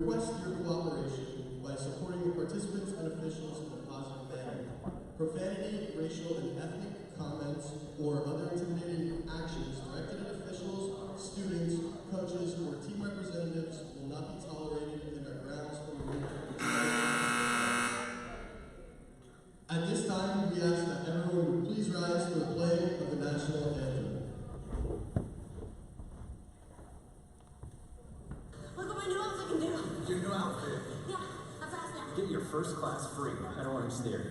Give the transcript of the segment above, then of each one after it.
Request your cooperation by supporting the participants and officials in a positive manner. Profanity, racial, and ethnic comments or other intimidating actions directed at officials, students, coaches, or team representatives will not be tolerated within our grounds or within At this time, we ask that everyone would please rise for the playing of the national anthem. Look at my new outfit I can do. Your new outfit? Yeah, that's fast now. Get your first class free. I don't understand.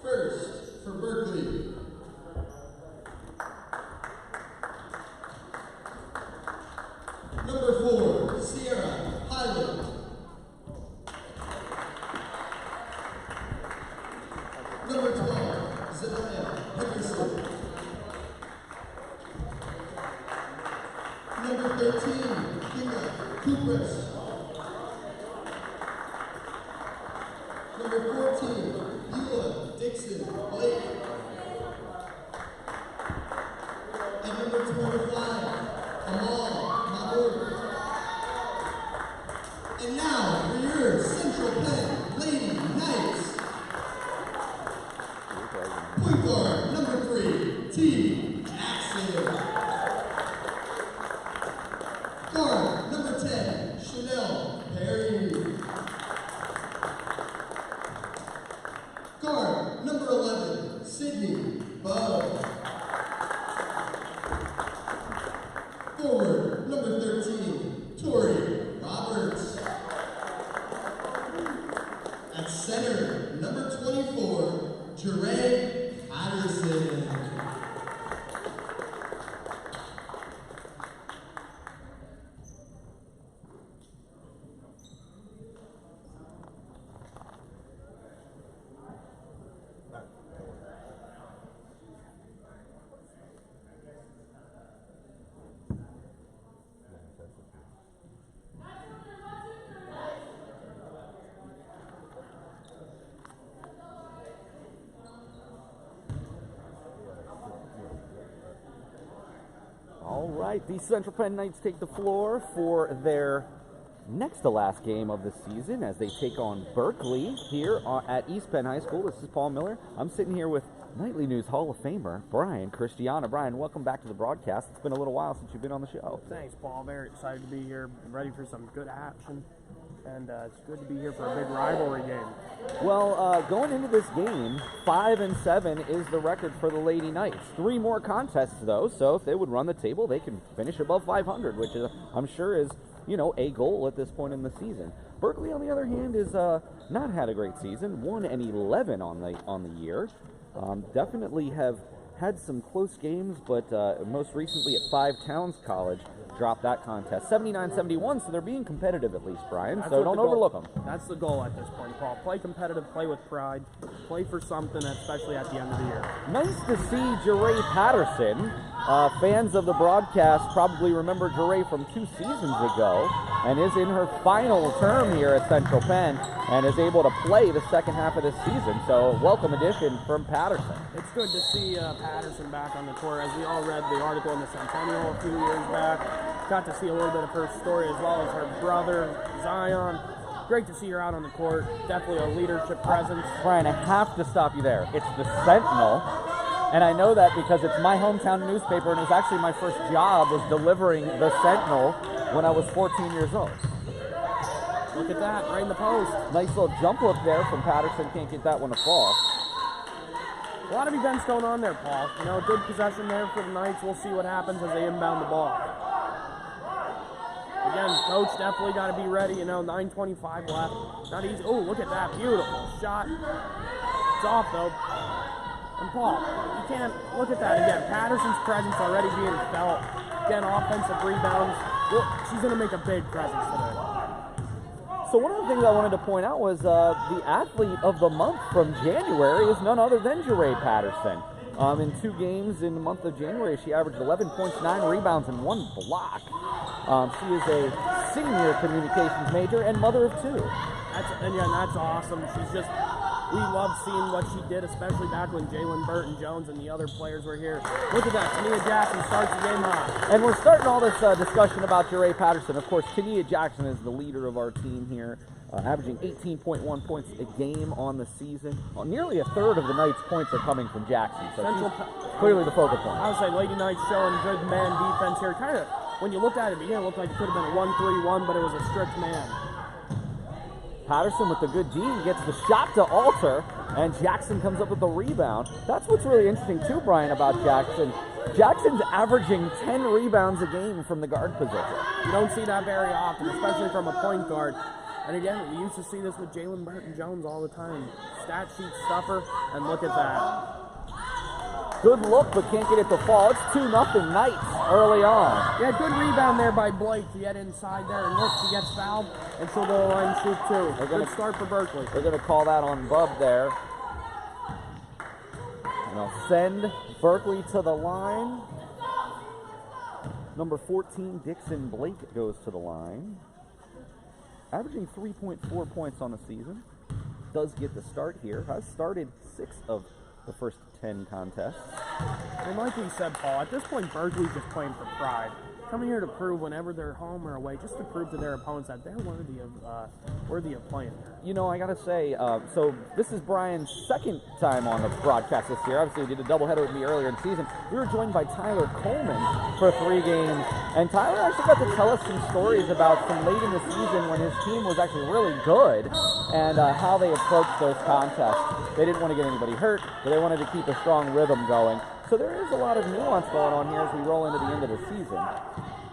First, for Berkeley. Number 4, Sierra Highland. Number 12, Jaray Patterson. Number 13, Cooper. Number 14, Dixon Blake. And number 25, Amal Mahmoud. And now for your Central Penn Lady Knights. Point guard number 3, T. Jackson. Guard number 10, Chanel Perry. Guard number 11, Sydney Bubb. Forward number 13, Tori Roberts. At center number 24, Jaray Patterson. All right, the Central Penn Knights take the floor for their next to last game of the season as they take on Berkeley here at East Penn High School. This is Paul Miller. I'm sitting here with Nightly News Hall of Famer Brian Christiana. Brian, welcome back to the broadcast. It's been a little while since you've been on the show. Thanks, Paul. Very excited to be here. I'm ready for some good action, and it's good to be here for a big rivalry game. Well, going into this game, 5-7 is the record for the Lady Knights. 3 more contests, though, so if they would run the table, they can finish above 500, which is, I'm sure is, you know, a goal at this point in the season. Berkeley, on the other hand, is not had a great season. 1-11 on the year. Definitely have had some close games, but most recently at 5 Towns College, dropped that contest 79-71, so they're being competitive at least, Brian. So don't overlook them. That's the goal at this point, Paul. Play competitive, play with pride, play for something, especially at the end of the year. Nice to see Jaray Patterson. Fans of the broadcast probably remember Jaray from 2 seasons ago and is in her final term here at Central Penn. and is able to play the second half of this season. So welcome addition from Patterson. It's good to see Patterson back on the court. As we all read the article in the Centennial a few years back, got to see a little bit of her story as well as her brother, Zion. Great to see her out on the court. Definitely a leadership presence. Brian, I have to stop you there. It's the Sentinel, and I know that because it's my hometown newspaper, and it was actually my first job was delivering the Sentinel when I was 14 years old. Look at that, right in the post. Nice little jump look there from Patterson. Can't get that one to fall. A lot of events going on there, Paul. You know, good possession there for the Knights. We'll see what happens as they inbound the ball. Again, coach definitely got to be ready. You know, 9:25 left. Not easy. Oh, look at that. Beautiful shot. It's off, though. And Paul, you can't look at that again. Patterson's presence already being felt. Again, offensive rebounds. Well, she's going to make a big presence today. So one of the things I wanted to point out was the athlete of the month from January is none other than Jaray Patterson. In 2 games in the month of January, she averaged 11 points, 9 rebounds, and 1 block. She is a senior communications major and mother of 2. That's awesome. We love seeing what she did, especially back when Jalen Burton-Jones and the other players were here. Look at that. Tania Jackson starts the game hot. And we're starting all this discussion about Jaray Patterson. Of course, Tania Jackson is the leader of our team here, averaging 18.1 points a game on the season. Nearly a third of the Knights' points are coming from Jackson, so she's clearly the focal point. I would say Lady Knights showing good man defense here. Kind of, when you looked at it, it looked like it could have been a 1-3-1, but it was a strict man. Patterson with the good D gets the shot to alter, and Jackson comes up with the rebound. That's what's really interesting too, Brian, about Jackson. Jackson's averaging 10 rebounds a game from the guard position. You don't see that very often, especially from a point guard. And again, we used to see this with Jalen Burton-Jones all the time. Stat sheet stuffer, and look at that. Good look, but can't get it to fall. It's 2-0 Knights early on. Yeah, good rebound there by Blake to get inside there. And look, she gets fouled, and she'll go line and shoot too. Good start for Berkeley. They're going to call that on Bubb there. And they'll send Berkeley to the line. Number 14, Dixon Blake, goes to the line. Averaging 3.4 points on the season. Does get the start here. Has started 6 of the first 10 contests. And like we said, Paul, at this point, Berkeley's just playing for pride. Coming here to prove whenever they're home or away, just to prove to their opponents that they're worthy of playing there. You know, I gotta say, so this is Brian's second time on the broadcast this year. Obviously, he did a doubleheader with me earlier in the season. We were joined by Tyler Coleman for 3 games, and Tyler actually got to tell us some stories about from late in the season when his team was actually really good and how they approached those contests. They didn't want to get anybody hurt, but they wanted to keep a strong rhythm going. So there is a lot of nuance going on here as we roll into the end of the season.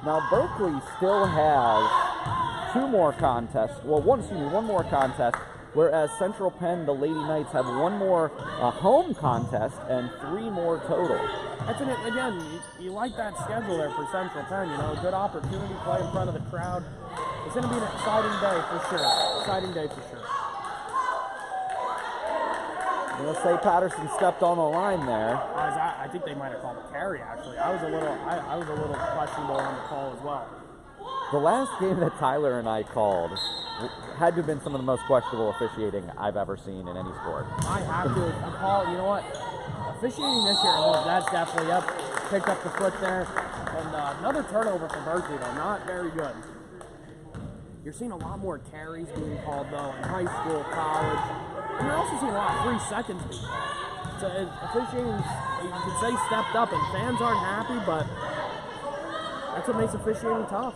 Now Berkeley still has 2 more contests, well, one more contest, whereas Central Penn, the Lady Knights, have 1 more home contest and 3 more total. That's again, you like that schedule there for Central Penn, you know, a good opportunity to play in front of the crowd. It's going to be an exciting day for sure. Let's say Patterson stepped on the line there. I think they might have called a carry, actually. I was a little questionable on the call as well. The last game that Tyler and I called had to have been some of the most questionable officiating I've ever seen in any sport. I have to. Paul, you know what? Officiating this year, that's definitely up. Picked up the foot there. And another turnover for Berkeley, though. Not very good. You're seeing a lot more carries being called, though, in high school, college. And you're also seeing a lot of 3 seconds being called. So officiating, you could say, stepped up, and fans aren't happy, but that's what makes officiating tough.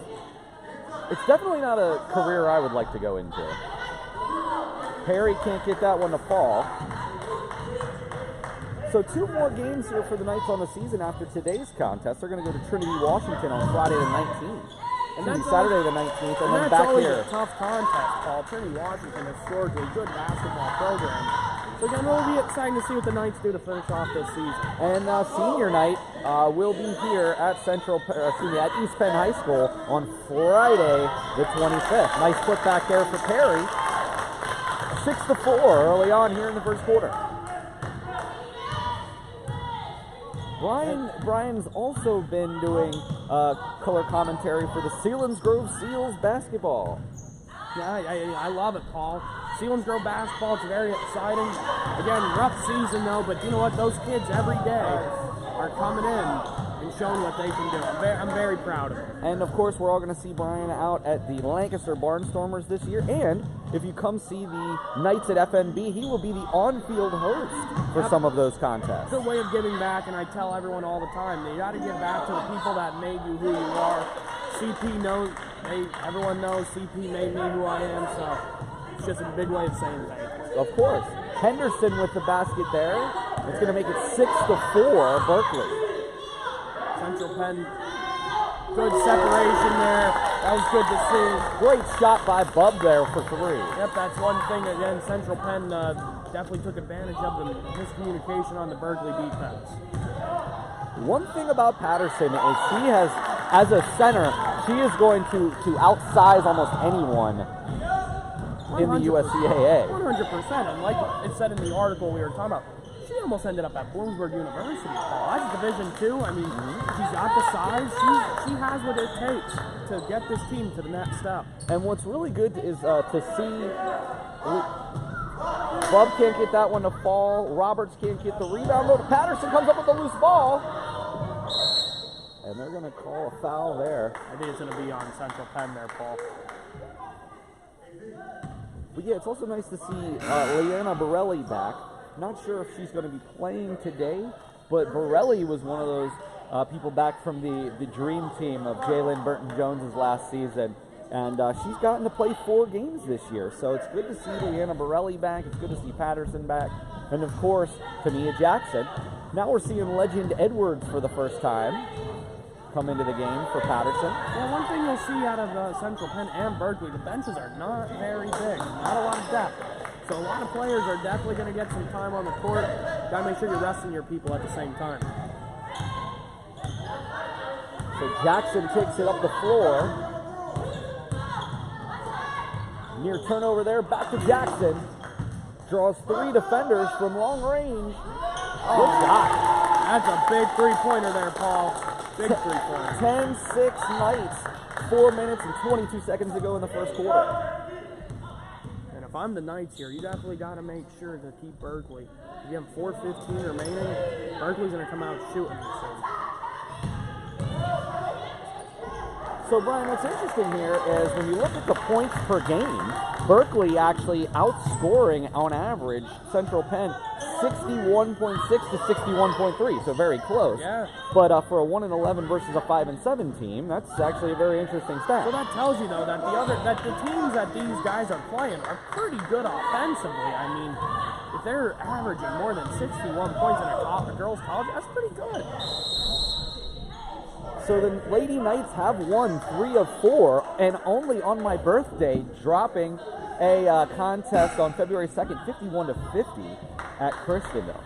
It's definitely not a career I would like to go into. Perry can't get that one to fall. So 2 more games here for the Knights on the season after today's contest. They're going to go to Trinity, Washington on Friday the 19th. And then Saturday the 19th, and then back here. That's always a tough contest, Paul. Trinity, Washington, historically good basketball program. So again, it'll be exciting to see what the Knights do to finish off this season. And senior night will be here at at East Penn High School on Friday the 25th. Nice put back there for Perry. 6-4 early on here in the first quarter. Brian's also been doing color commentary for the Sealands Grove Seals basketball. Yeah, I love it, Paul. Selinsgrove basketball, it's very exciting. Again, rough season though, but you know what? Those kids every day are coming in and showing what they can do. I'm very proud of them. And of course, we're all going to see Brian out at the Lancaster Barnstormers this year. And if you come see the Knights at FNB, he will be the on-field host for some of those contests. It's a way of giving back, and I tell everyone all the time, you got to give back to the people that made you who you are. CP knows, everyone knows CP made me who I am, so it's just a big way of saying thank you. Of course. Henderson with the basket there. It's going to make it 6-4, Berkeley. Central Penn, good separation there. That was good to see. Great shot by Bubb there for 3. Yep, that's one thing. Again, Central Penn definitely took advantage of the miscommunication on the Berkeley defense. One thing about Patterson is she has, as a center, she is going to outsize almost anyone in the 100%. USCAA. 100%. And like it said in the article we were talking about, she almost ended up at Bloomsburg University, Paul. That's Division II. I mean, she's got the size. She has what it takes to get this team to the next step. And what's really good is to see Bubb can't get that one to fall. Roberts can't get the rebound. Though Patterson comes up with a loose ball. And they're going to call a foul there. I think it's going to be on Central Penn there, Paul. But yeah, it's also nice to see Leanna Borelli back. Not sure if she's going to be playing today, but Borelli was one of those people back from the dream team of Jalen Burton-Jones's last season. And she's gotten to play 4 games this year. So it's good to see Leanna Borelli back. It's good to see Patterson back. And of course, Tania Jackson. Now we're seeing Legend Edwards for the first time come into the game for Patterson. Yeah, one thing you'll see out of Central Penn and Berkeley, the benches are not very big. Not a lot of depth. So a lot of players are definitely going to get some time on the court. Got to make sure you're resting your people at the same time. So Jackson takes it up the floor. Near turnover there, back to Jackson. Draws 3 defenders from long range. Good shot. That's a big three-pointer there, Paul. Big three-pointer. 10-6 Knights. 4 minutes and 22 seconds to go in the first quarter. And if I'm the Knights here, you definitely got to make sure to keep Berkeley. If you have 4:15 remaining, Berkeley's going to come out shooting this thing. So, Brian, what's interesting here is when you look at the points per game, Berkeley actually outscoring, on average, Central Penn 61.6 to 61.3, so very close. Yeah. But for a 1-11 versus a 5-7 team, that's actually a very interesting stat. So that tells you, though, that the teams that these guys are playing are pretty good offensively. I mean, if they're averaging more than 61 points in a girls' college, that's pretty good. So the Lady Knights have won 3 of 4, and only on my birthday, dropping a contest on February 2nd, 51 to 50 at Christendom.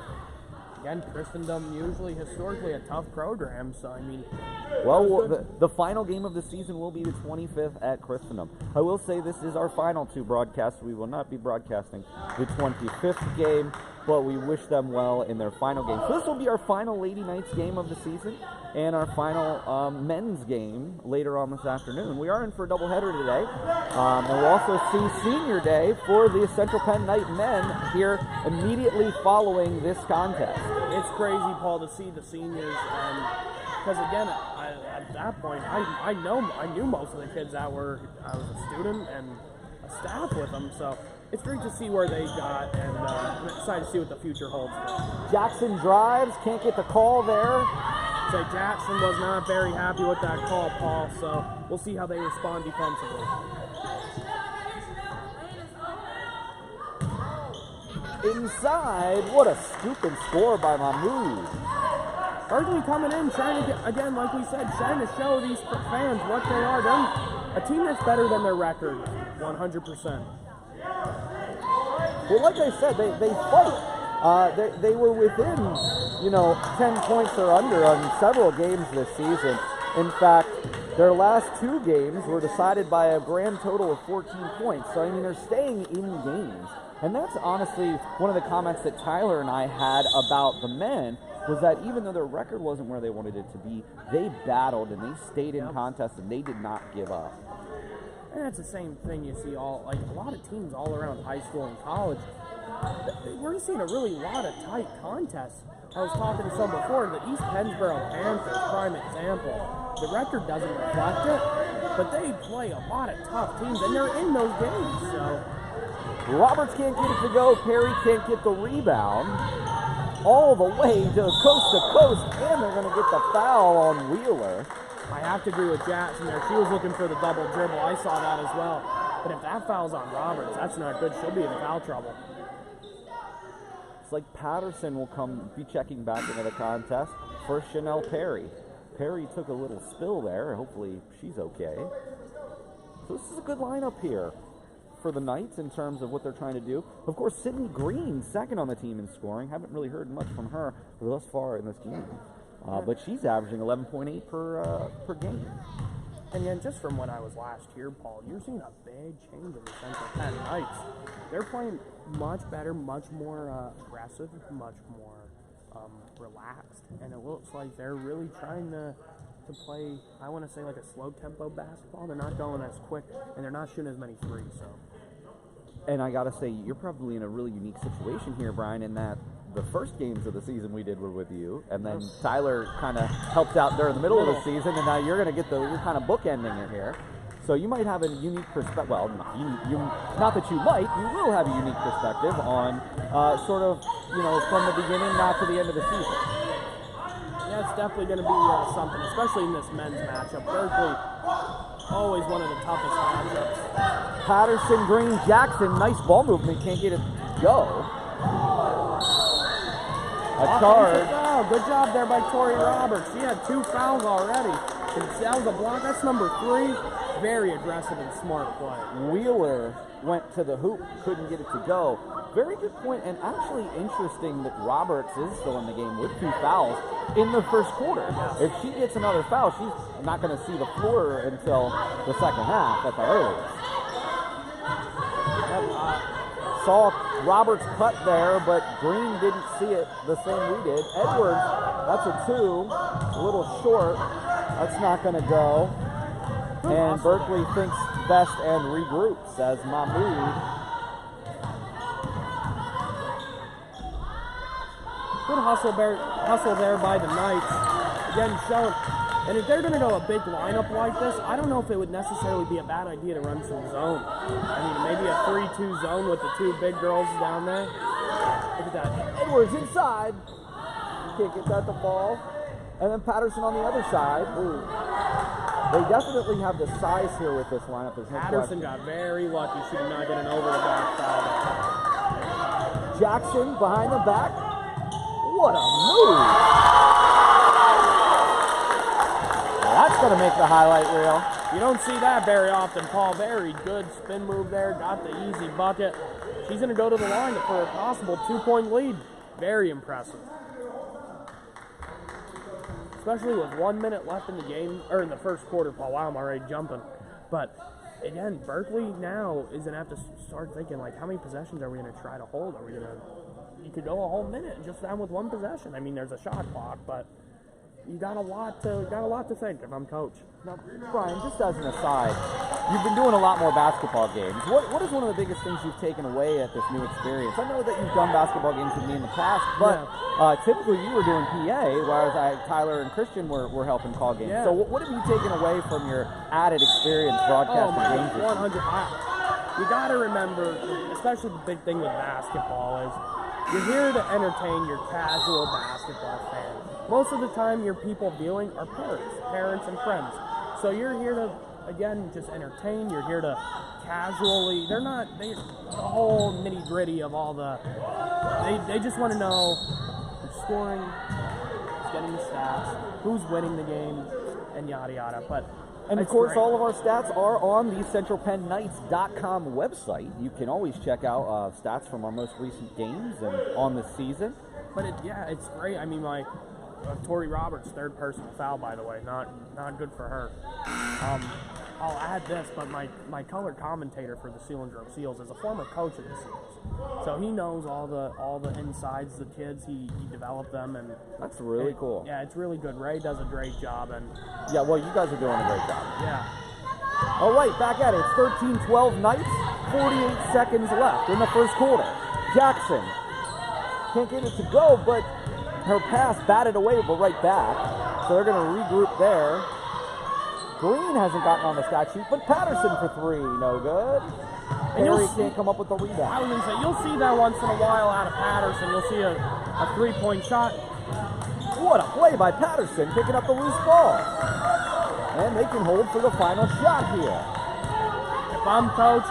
Again, Christendom usually historically a tough program, so I mean. Well, the final game of the season will be the 25th at Christendom. I will say this is our final 2 broadcasts. We will not be broadcasting the 25th game, but we wish them well in their final game. So this will be our final Lady Knights game of the season and our final men's game later on this afternoon. We are in for a doubleheader today, and we'll also see Senior Day for the Central Penn Knight men here immediately following this contest. It's crazy, Paul, to see the seniors, and because again, at that point, I knew most of the kids I was a student and a staff with them, so it's great to see where they got, and I'm excited to see what the future holds for them. Jackson drives, can't get the call there. So Jackson was not very happy with that call, Paul, so we'll see how they respond defensively. Inside, what a scoop and score by Mahmoud. Berkeley coming in, trying to get, again, like we said, trying to show these fans what they are. They're a team that's better than their record, 100%. Well, like I said, they fight. They were within, 10 points or under on several games this season. In fact, their last 2 games were decided by a grand total of 14 points. So, I mean, they're staying in games. And that's honestly one of the comments that Tyler and I had about the men, was that even though their record wasn't where they wanted it to be, they battled and they stayed in contests and they did not give up. And that's the same thing you see a lot of teams all around high school and college. We're seeing a lot of tight contests. I was talking to some before, the East Pennsboro Panthers, prime example. The record doesn't reflect it, but they play a lot of tough teams, and they're in those games. So Roberts can't get it to go. Perry can't get the rebound. All the way to coast, and they're going to get the foul on Wheeler. I have to agree with Jackson there. She was looking for the double dribble. I saw that as well. But if that foul's on Roberts, that's not good. She'll be in foul trouble. It's like Patterson will be checking back into the contest for Chanel Perry. Perry took a little spill there. Hopefully she's okay. So this is a good lineup here for the Knights in terms of what they're trying to do. Of course, Sydney Green, second on the team in scoring. Haven't really heard much from her thus far in this game. But she's averaging 11.8 per game. And then just from when I was last here, Paul, you're seeing a big change in the Central Penn Knights. They're playing much better, much more aggressive, much more relaxed. And it looks like they're really trying to play, I want to say, like a slow-tempo basketball. They're not going as quick, and they're not shooting as many threes. So. And I got to say, you're probably in a really unique situation here, Brian, in that the first games of the season we did were with you, and then Tyler kind of helped out during the middle of the season, and now you're going to get you're kind of bookending it here. So you might have a unique perspective, well, not that you might, you will have a unique perspective on sort of, from the beginning now to the end of the season. Yeah, it's definitely going to be something, especially in this men's matchup. Berkeley, always one of the toughest matchups. Patterson, Green, Jackson, nice ball movement, can't get it to go. A charge. Foul. Good job there by Tori Roberts. She had 2 fouls already. And that was a block. That's number 3. Very aggressive and smart play. Wheeler went to the hoop, couldn't get it to go. Very good point, and actually interesting that Roberts is still in the game with 2 fouls in the first quarter. If she gets another foul, she's not going to see the floor until the second half at the earliest. Saw Roberts cut there, but Green didn't see it the same we did. Edwards, that's a 2, a little short. That's not going to go. And Berkeley thinks best and regroups as Mahmoud. Good hustle there by the Knights. Again, showing. And if they're going to go a big lineup like this, I don't know if it would necessarily be a bad idea to run some zone. I mean, maybe a 3-2 zone with the 2 big girls down there. Look at that. Edwards inside. Can't get that to fall. And then Patterson on the other side. Ooh. They definitely have the size here with this lineup. Patterson got very lucky. She did not get an over the back foul. Jackson behind the back. What a move. That's going to make the highlight reel. You don't see that very often, Paul. Very good spin move there. Got the easy bucket. She's going to go to the line for a possible 2-point lead. Very impressive. Especially with 1 minute left in the game, or in the first quarter, Paul. Wow, I'm already jumping. But, again, Berkeley now is going to have to start thinking, like, how many possessions are we going to try to hold? Are we going to... You could go a whole minute just down with 1 possession. I mean, there's a shot clock, but... You got a lot to think if I'm coach. Now, Brian, just as an aside, you've been doing a lot more basketball games. What is one of the biggest things you've taken away at this new experience? I know that you've done basketball games with me in the past, but typically you were doing PA, whereas Tyler and Christian were helping call games. Yeah. So what have you taken away from your added experience broadcasting games? 100. You got to remember, especially the big thing with basketball is you're here to entertain your casual basketball fans. Most of the time, your people viewing are parents and friends. So you're here to, again, just entertain. You're here to casually. The whole nitty gritty of all the. They just want to know who's scoring, who's getting the stats, who's winning the game, and yada yada. And of course, all of our stats are on the CentralPennKnights.com website. You can always check out stats from our most recent games and on the season. But it's great. I mean, Tori Roberts, 3rd personal foul, by the way. Not good for her. I'll add this, but my color commentator for the Sealandrome Seals is a former coach of the Seals. So he knows all the insides, the kids. He developed them, and that's really cool. Yeah, it's really good. Ray does a great job, and yeah, well, you guys are doing a great job. Yeah. All right, back at it. It's 13-12 Knights. 48 seconds left in the first quarter. Jackson can't get it to go, but her pass batted away, but right back. So they're going to regroup there. Green hasn't gotten on the stat sheet, but Patterson for three, no good. Perry can't come up with the rebound. I was going to say, you'll see that once in a while out of Patterson. You'll see a three-point shot. What a play by Patterson, picking up the loose ball. And they can hold for the final shot here. If I'm coach,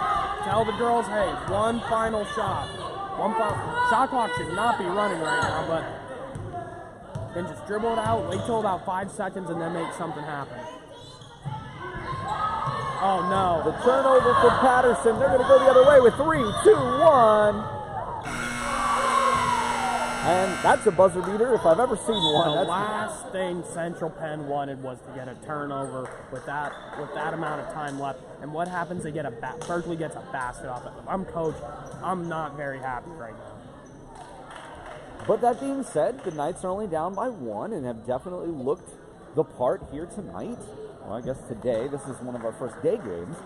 tell the girls, hey, one final shot. Shot clock should not be running right now, but then just dribble it out, wait till about 5 seconds, and then make something happen. Oh, no. The turnover for Patterson. They're going to go the other way with 3, 2, 1. And that's a buzzer beater if I've ever seen one. The last thing Central Penn wanted was to get a turnover with that amount of time left. And what happens? They get Berkeley gets a basket off it. If I'm coach, I'm not very happy right now. But that being said, the Knights are only down by 1 and have definitely looked the part here tonight. Well, I guess today, this is one of our first day games.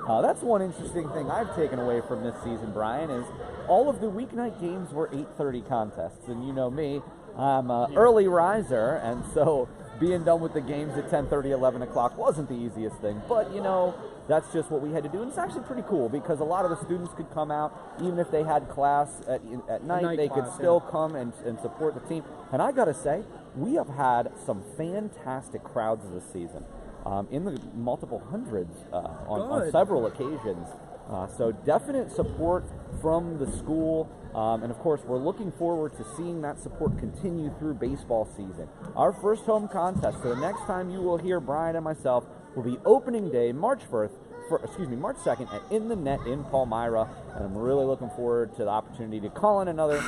That's one interesting thing I've taken away from this season, Brian, is all of the weeknight games were 8:30 contests. And you know me, I'm an early riser, and so being done with the games at 10:30, 11 o'clock wasn't the easiest thing. But, you know, that's just what we had to do. And it's actually pretty cool because a lot of the students could come out, even if they had class at night, they could still come and support the team. And I got to say, we have had some fantastic crowds this season. In the multiple hundreds on several occasions. So definite support from the school. And of course, we're looking forward to seeing that support continue through baseball season. Our first home contest, so the next time you will hear Brian and myself, will be opening day, March 2nd at In the Net in Palmyra. And I'm really looking forward to the opportunity to call in another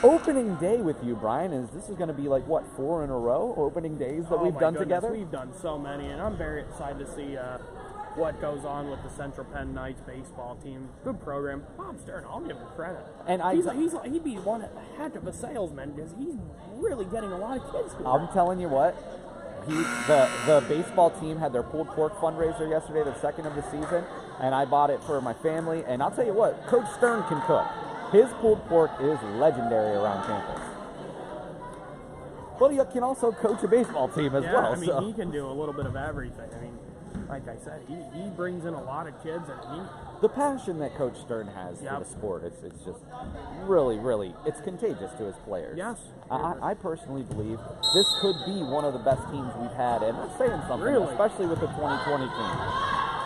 opening day with you, Brian. This is going to be like, what, 4 in a row opening days that we've done together? We've done so many, and I'm very excited to see what goes on with the Central Penn Knights baseball team. Good program. Bob Stern, I'll give him credit. And he'd be one heck of a salesman because he's really getting a lot of kids here. I'm telling you what, the baseball team had their pulled pork fundraiser yesterday, the second of the season, and I bought it for my family. And I'll tell you what, Coach Stern can cook. His pulled pork is legendary around campus. But he can also coach a baseball team as well. I mean, he can do a little bit of everything. I mean, like I said, he brings in a lot of kids, and the passion that Coach Stern has for the sport, it's just really, really, it's contagious to his players. Yes. I personally believe this could be one of the best teams we've had, and that's saying something, especially with the 2020 team.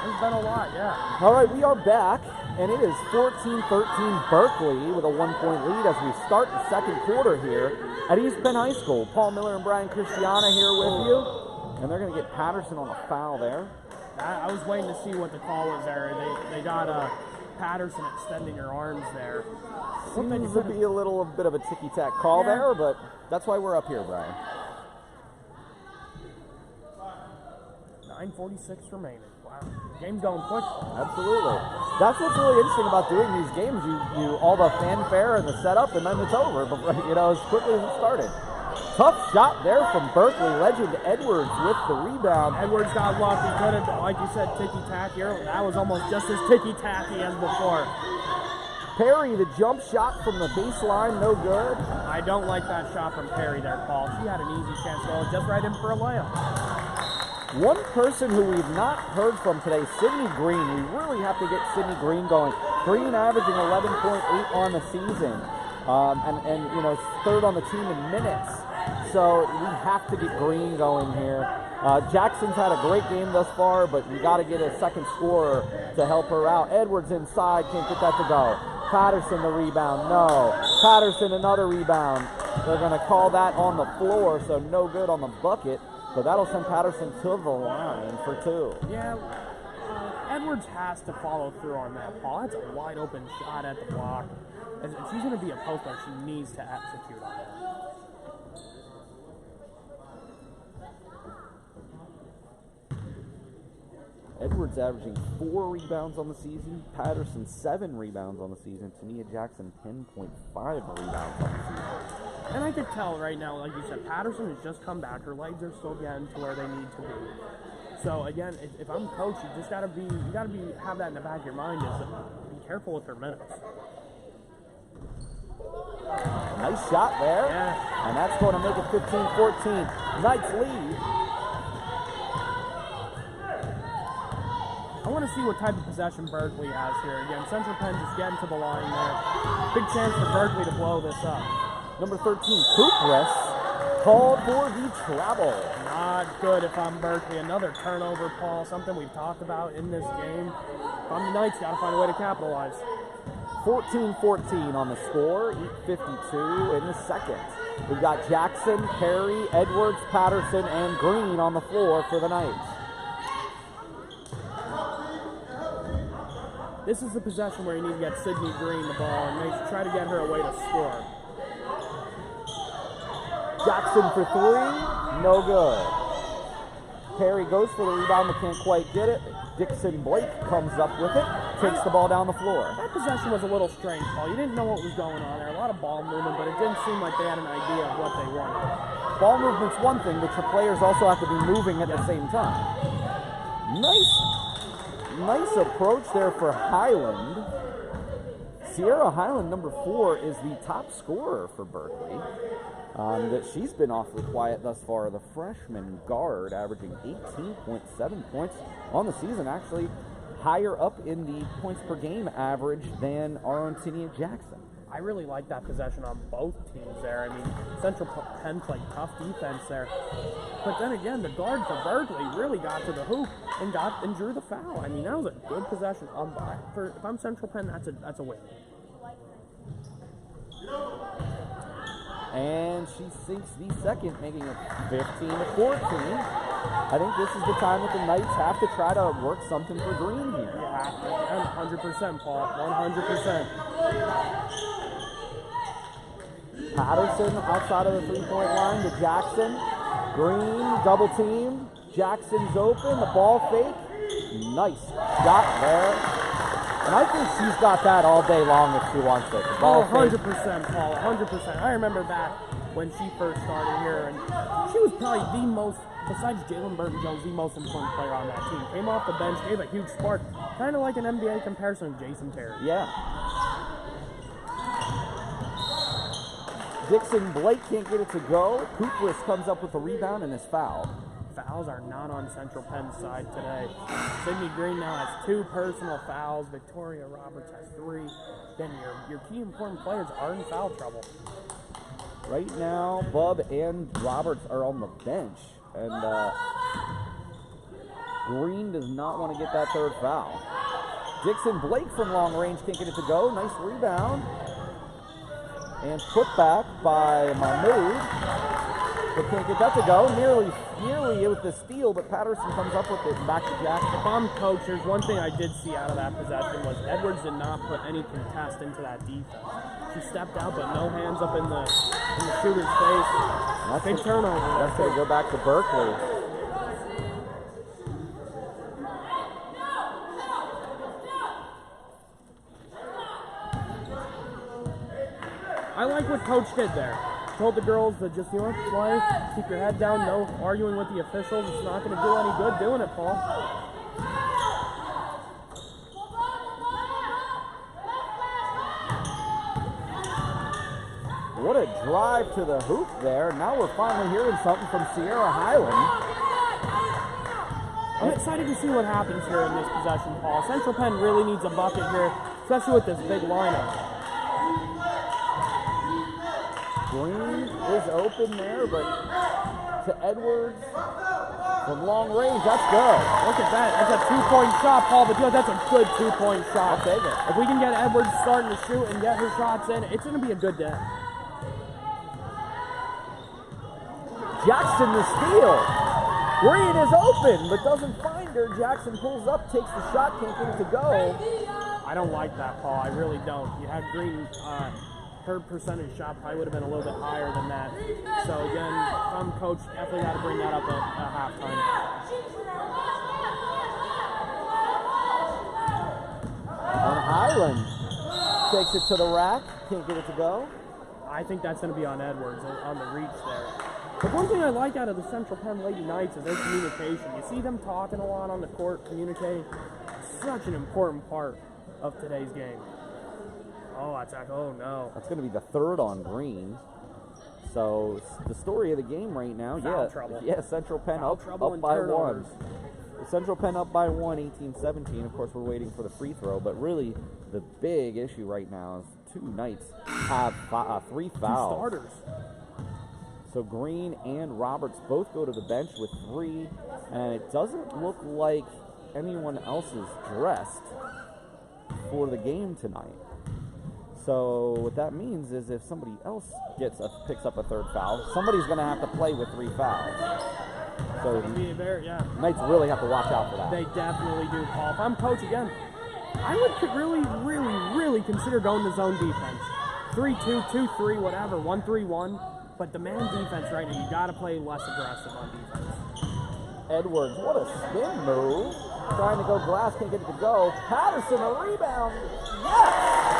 There's been a lot, yeah. All right, we are back, and it is 14-13 Berkeley with a 1-point lead as we start the second quarter here at East Penn High School. Paul Miller and Brian Christiana here with you, and they're going to get Patterson on a foul there. I was waiting to see what the call was there. They got Patterson extending her arms there. Seems to be a little bit of a ticky-tack call there, but that's why we're up here, Brian. 9:46 remaining. Wow, game's going quick. Absolutely. That's what's really interesting about doing these games. You all the fanfare and the setup, and then it's over. But as quickly as it started. Tough shot there from Berkeley legend Edwards with the rebound. Edwards got lucky. Could have, like you said, ticky-tacky. That was almost just as ticky-tacky as before. Perry, the jump shot from the baseline, no good. I don't like that shot from Perry there, Paul. She had an easy chance going just right in for a layup. One person who we've not heard from today, Sydney Green. We really have to get Sydney Green going. Green averaging 11.8 on the season. And third on the team in minutes. So we have to get Green going here. Jackson's had a great game thus far, but we got to get a second scorer to help her out. Edwards inside, can't get that to go. Patterson the rebound, no. Patterson another rebound. They're going to call that on the floor, so no good on the bucket. But that'll send Patterson to the line for 2. Yeah, Edwards has to follow through on that, Paul. That's a wide open shot at the block. If she's going to be a post player, she needs to execute on it. Edwards averaging 4 rebounds on the season. Patterson 7 rebounds on the season. Tania Jackson 10.5 rebounds on the season. And I could tell right now, like you said, Patterson has just come back. Her legs are still getting to where they need to be. So again, if I'm coach, you just gotta have that in the back of your mind is be careful with their minutes. Nice shot there. Yeah. And that's going to make it 15-14. Knights lead. I want to see what type of possession Berkeley has here. Again, Central Penn just getting to the line there. Big chance for Berkeley to blow this up. Number 13, Coopress, called for the travel. Not good if I'm Berkeley. Another turnover, Paul, something we've talked about in this game. If I'm the Knights, got to find a way to capitalize. 14-14 on the score, 8:52 in the second. We've got Jackson, Perry, Edwards, Patterson, and Green on the floor for the Knights. This is the possession where you need to get Sydney Green the ball and try to get her a way to score. Jackson for three, no good. Perry goes for the rebound but can't quite get it. Dixon Blake comes up with it, takes the ball down the floor. That possession was a little strange, Paul. You didn't know what was going on there. A lot of ball movement, but it didn't seem like they had an idea of what they wanted. Ball movement's one thing, but your players also have to be moving at the same time. Nice approach there for Highland. Sierra Highland, number 4, is the top scorer for Berkeley. That she's been awfully quiet thus far. The freshman guard averaging 18.7 points on the season, actually higher up in the points per game average than our own Tinia Jackson. I really like that possession on both teams there. I mean, Central Penn played tough defense there. But then again, the guard for Berkeley really got to the hoop and drew the foul. I mean, that was a good possession. If I'm Central Penn, that's a win. And she sinks the second, making it 15-14. I think this is the time that the Knights have to try to work something for Green here. Yeah, 100%, Paul. 100%. Patterson outside of the three-point line to Jackson. Green, double team. Jackson's open, the ball fake. Nice shot there. And I think she's got that all day long if she wants it. The ball 100%, Paul, 100%. I remember back when she first started here, and she was probably the most, besides Jalen Burton-Jones, the most important player on that team. Came off the bench, gave a huge spark, kind of like an NBA comparison of Jason Terry. Yeah. Dixon Blake can't get it to go. Cooper's comes up with the rebound and is fouled. Fouls are not on Central Penn's side today. Sydney Green now has 2 personal fouls. Victoria Roberts has 3. Then your key important players are in foul trouble. Right now, Bubb and Roberts are on the bench. And Green does not want to get that third foul. Dixon Blake from long range can't get it to go. Nice rebound. And put back by Mahmoud. But can't get that to go. Nearly with the steal, but Patterson comes up with it and back to Jackson. If I'm coach, there's one thing I did see out of that possession was Edwards did not put any contest into that defense. She stepped out, but no hands up in the shooter's face. Big turnover. That's going to go back to Berkeley. I like what Coach did there. Told the girls to just, play, keep your head down, no arguing with the officials. It's not going to do any good doing it, Paul. What a drive to the hoop there. Now we're finally hearing something from Sierra Highland. I'm excited to see what happens here in this possession, Paul. Central Penn really needs a bucket here, especially with this big lineup. Green is open there, but to Edwards from long range, that's good. Look at that. That's a 2-point shot, Paul, but that's a good 2-point shot. I'll take it. If we can get Edwards starting to shoot and get her shots in, it's going to be a good day. Jackson the steal. Green is open, but doesn't find her. Jackson pulls up, takes the shot, can't get it to go. I don't like that, Paul. I really don't. You had Green, her percentage shot probably would have been a little bit higher than that. So again, if I'm coach, definitely got to bring that up at halftime. And Highland takes it to the rack, can't get it to go. I think that's going to be on Edwards on the reach there. But one thing I like out of the Central Penn Lady Knights is their communication. You see them talking a lot on the court, communicating. It's such an important part of today's game. Oh, oh no. That's going to be the third on Green. So the story of the game right now, Foul trouble. Yeah, Central Penn Foul up trouble and by turnovers. 1. Central Penn up by 1, 18-17. Of course, we're waiting for the free throw, but really the big issue right now is two Knights have 3 fouls. Two starters. So Green and Roberts both go to the bench with 3, and it doesn't look like anyone else is dressed for the game tonight. So what that means is if somebody else picks up a third foul, somebody's going to have to play with 3 fouls. So Knights really have to watch out for that. They definitely do, Paul. If I'm coach again, I would really consider going to zone defense. 3-2, 2-3, whatever, 1-3-1. But the man defense right now, you got to play less aggressive on defense. Edwards, what a spin move. Trying to go glass, can't get it to go. Patterson, a rebound. Yes!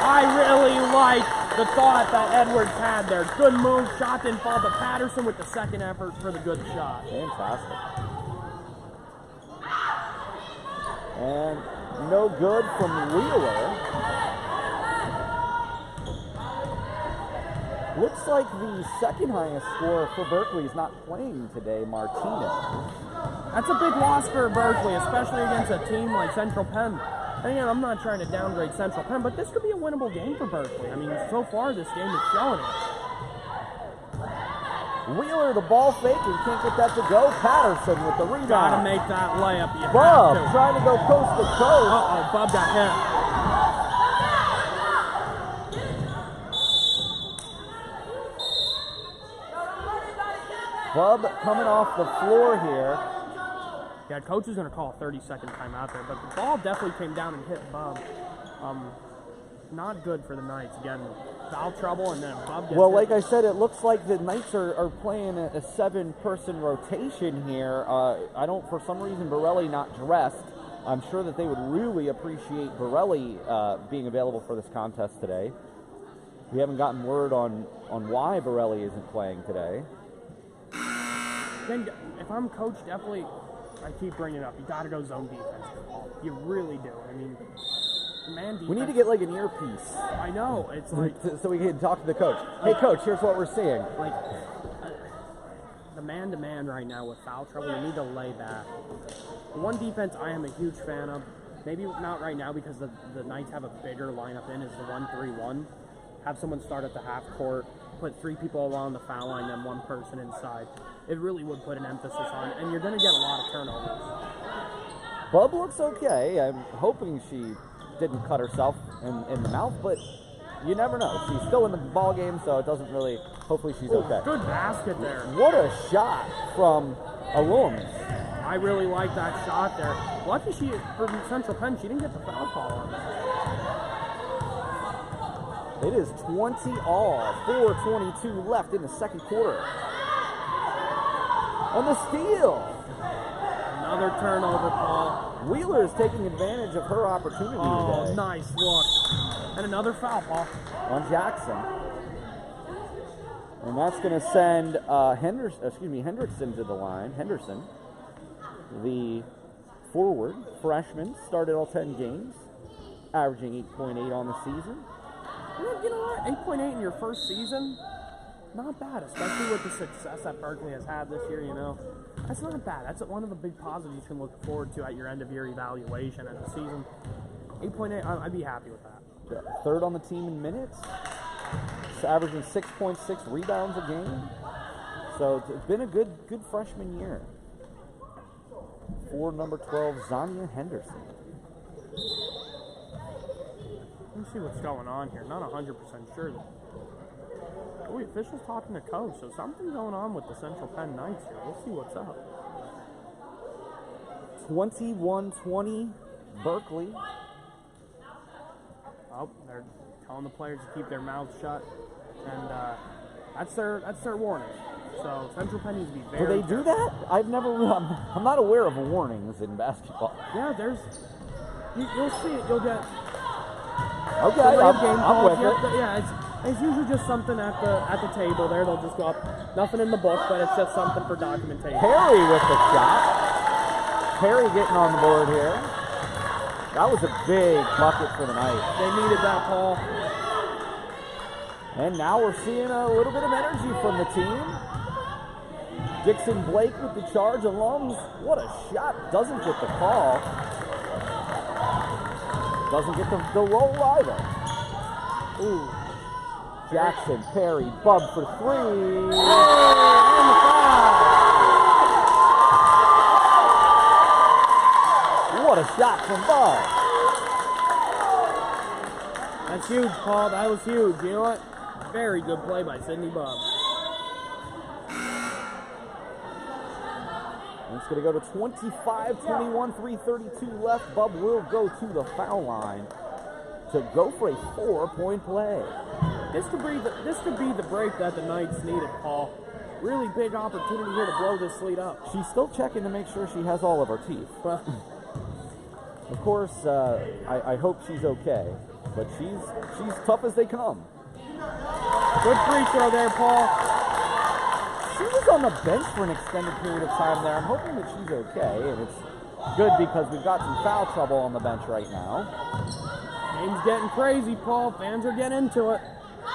I really like the thought that Edwards had there. Good move, shot didn't fall, but Patterson with the second effort for the good shot. Fantastic. And no good from Wheeler. Looks like the second highest scorer for Berkeley is not playing today, Martinez. That's a big loss for Berkeley, especially against a team like Central Penn. And again, I'm not trying to downgrade Central Penn, but this could be a winnable game for Berkeley. I mean, so far this game is showing it. Wheeler, the ball fake, and can't get that to go. Patterson with the rebound. Gotta make that layup. You Bubb have to. trying to go coast to coast. Uh-oh, Bubb got hit. Bubb coming off the floor here. Yeah, coach is going to call a 30-second timeout there, but the ball definitely came down and hit Bubb. Not good for the Knights. Again, foul trouble, and then Bubb gets Well, hit. like I said, it looks like the Knights are playing a 7-person rotation here. For some reason, Borelli not dressed. I'm sure that they would really appreciate Borelli being available for this contest today. We haven't gotten word on why Borelli isn't playing today. Then, if I'm coach, definitely, I keep bringing it up. You got to go zone defense. You really do. I mean, man defense. We need to get like an earpiece. I know. It's like so we can talk to the coach. Hey, coach, here's what we're seeing. like the man-to-man right now with foul trouble. You need to lay back. The one defense I am a huge fan of. Maybe not right now because the Knights have a bigger lineup in is the 1-3-1. Have someone start at the half court. Put 3 people along the foul line, then 1 person inside. It really would put an emphasis on it, and you're going to get a lot of turnovers. Bubb looks okay. I'm hoping she didn't cut herself in the mouth, but you never know. She's still in the ball game, so it doesn't really. Hopefully, she's okay. Good basket there. What a shot from Alums. I really like that shot there. Lucky for Central Penn, she didn't get the foul call on that. It is 20-all, 4:22 left in the second quarter. And the steal. Another turnover, Paul. Wheeler is taking advantage of her opportunity today. Nice look. And another foul, Paul. On Jackson. And that's going to send Hendrickson to the line. Henderson, the forward freshman, started all 10 games, averaging 8.8 on the season. You know what? 8.8 in your first season? Not bad, especially with the success that Berkeley has had this year, you know. That's not bad. That's one of the big positives you can look forward to at your end-of-year evaluation at the season. 8.8, I'd be happy with that. Third on the team in minutes. It's averaging 6.6 rebounds a game. So it's been a good freshman year. For number 12, Zania Henderson. Let me see what's going on here. Not 100% sure. Oh, the official's talking to coach, so something's going on with the Central Penn Knights here. We'll see what's up. 21-20, Berkeley. Oh, they're telling the players to keep their mouths shut, and that's their warning. So Central Penn needs to be very. Do they do that? I'm not aware of warnings in basketball. Yeah, you'll see it. You'll get. Okay, I'm with it. Yeah, It's usually just something at the table there. They'll just go up. Nothing in the book, but it's just something for documentation. Perry with the shot. Perry getting on the board here. That was a big bucket for the Knights. They needed that, Paul. And now we're seeing a little bit of energy from the team. Dixon Blake with the charge along. What a shot. Doesn't get the call. Doesn't get the roll either. Ooh. Jackson, Perry, Bubb for three. And the foul. What a shot from Bubb. That's huge, Paul. That was huge. You know what? Very good play by Sidney Bubb. It's going to go to 25-21, 3:32 left. Bubb will go to the foul line to go for a 4-point play. This could be the break that the Knights needed, Paul. Really big opportunity here to blow this lead up. She's still checking to make sure she has all of her teeth. Well, of course, I hope she's okay, but she's tough as they come. good free throw there, Paul. She was on the bench for an extended period of time there. I'm hoping that she's okay, and it's good because we've got some foul trouble on the bench right now. Game's getting crazy, Paul. Fans are getting into it.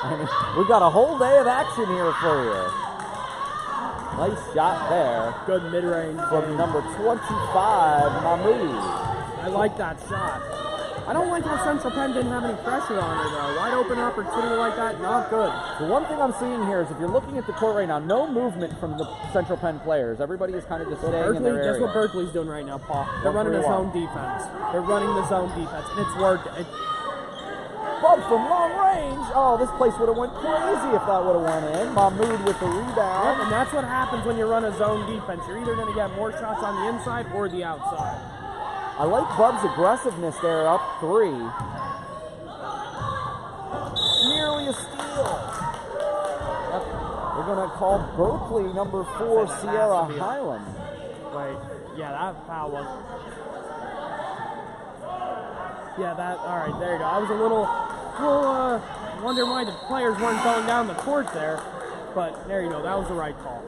And we've got a whole day of action here for you. Nice shot there Good mid-range. from number 25, Mahmoud. I like that shot. I don't like how Central Penn didn't have any pressure on her, though. Wide open opportunity like that, not good. The one thing I'm seeing here is if you're looking at the court right now, no movement from the Central Penn players. Everybody is kind of just staying in their area. Guess what Berkeley's doing right now, Paul? They're What running do the you zone want? defense. They're running the zone defense, and it's working. Bubb from long range. Oh, this place would have went crazy if that would have went in. Mahmoud with the rebound. And that's what happens when you run a zone defense. You're either going to get more shots on the inside or the outside. I like Bubb's aggressiveness there, up three. Nearly a steal. Yep. We're going to call Berkeley number 4, Sierra Highland. Wait, yeah, that foul was. Yeah, that. All right, there you go. I was a little wondering why the players weren't going down the court there, but there you go. That was the right call.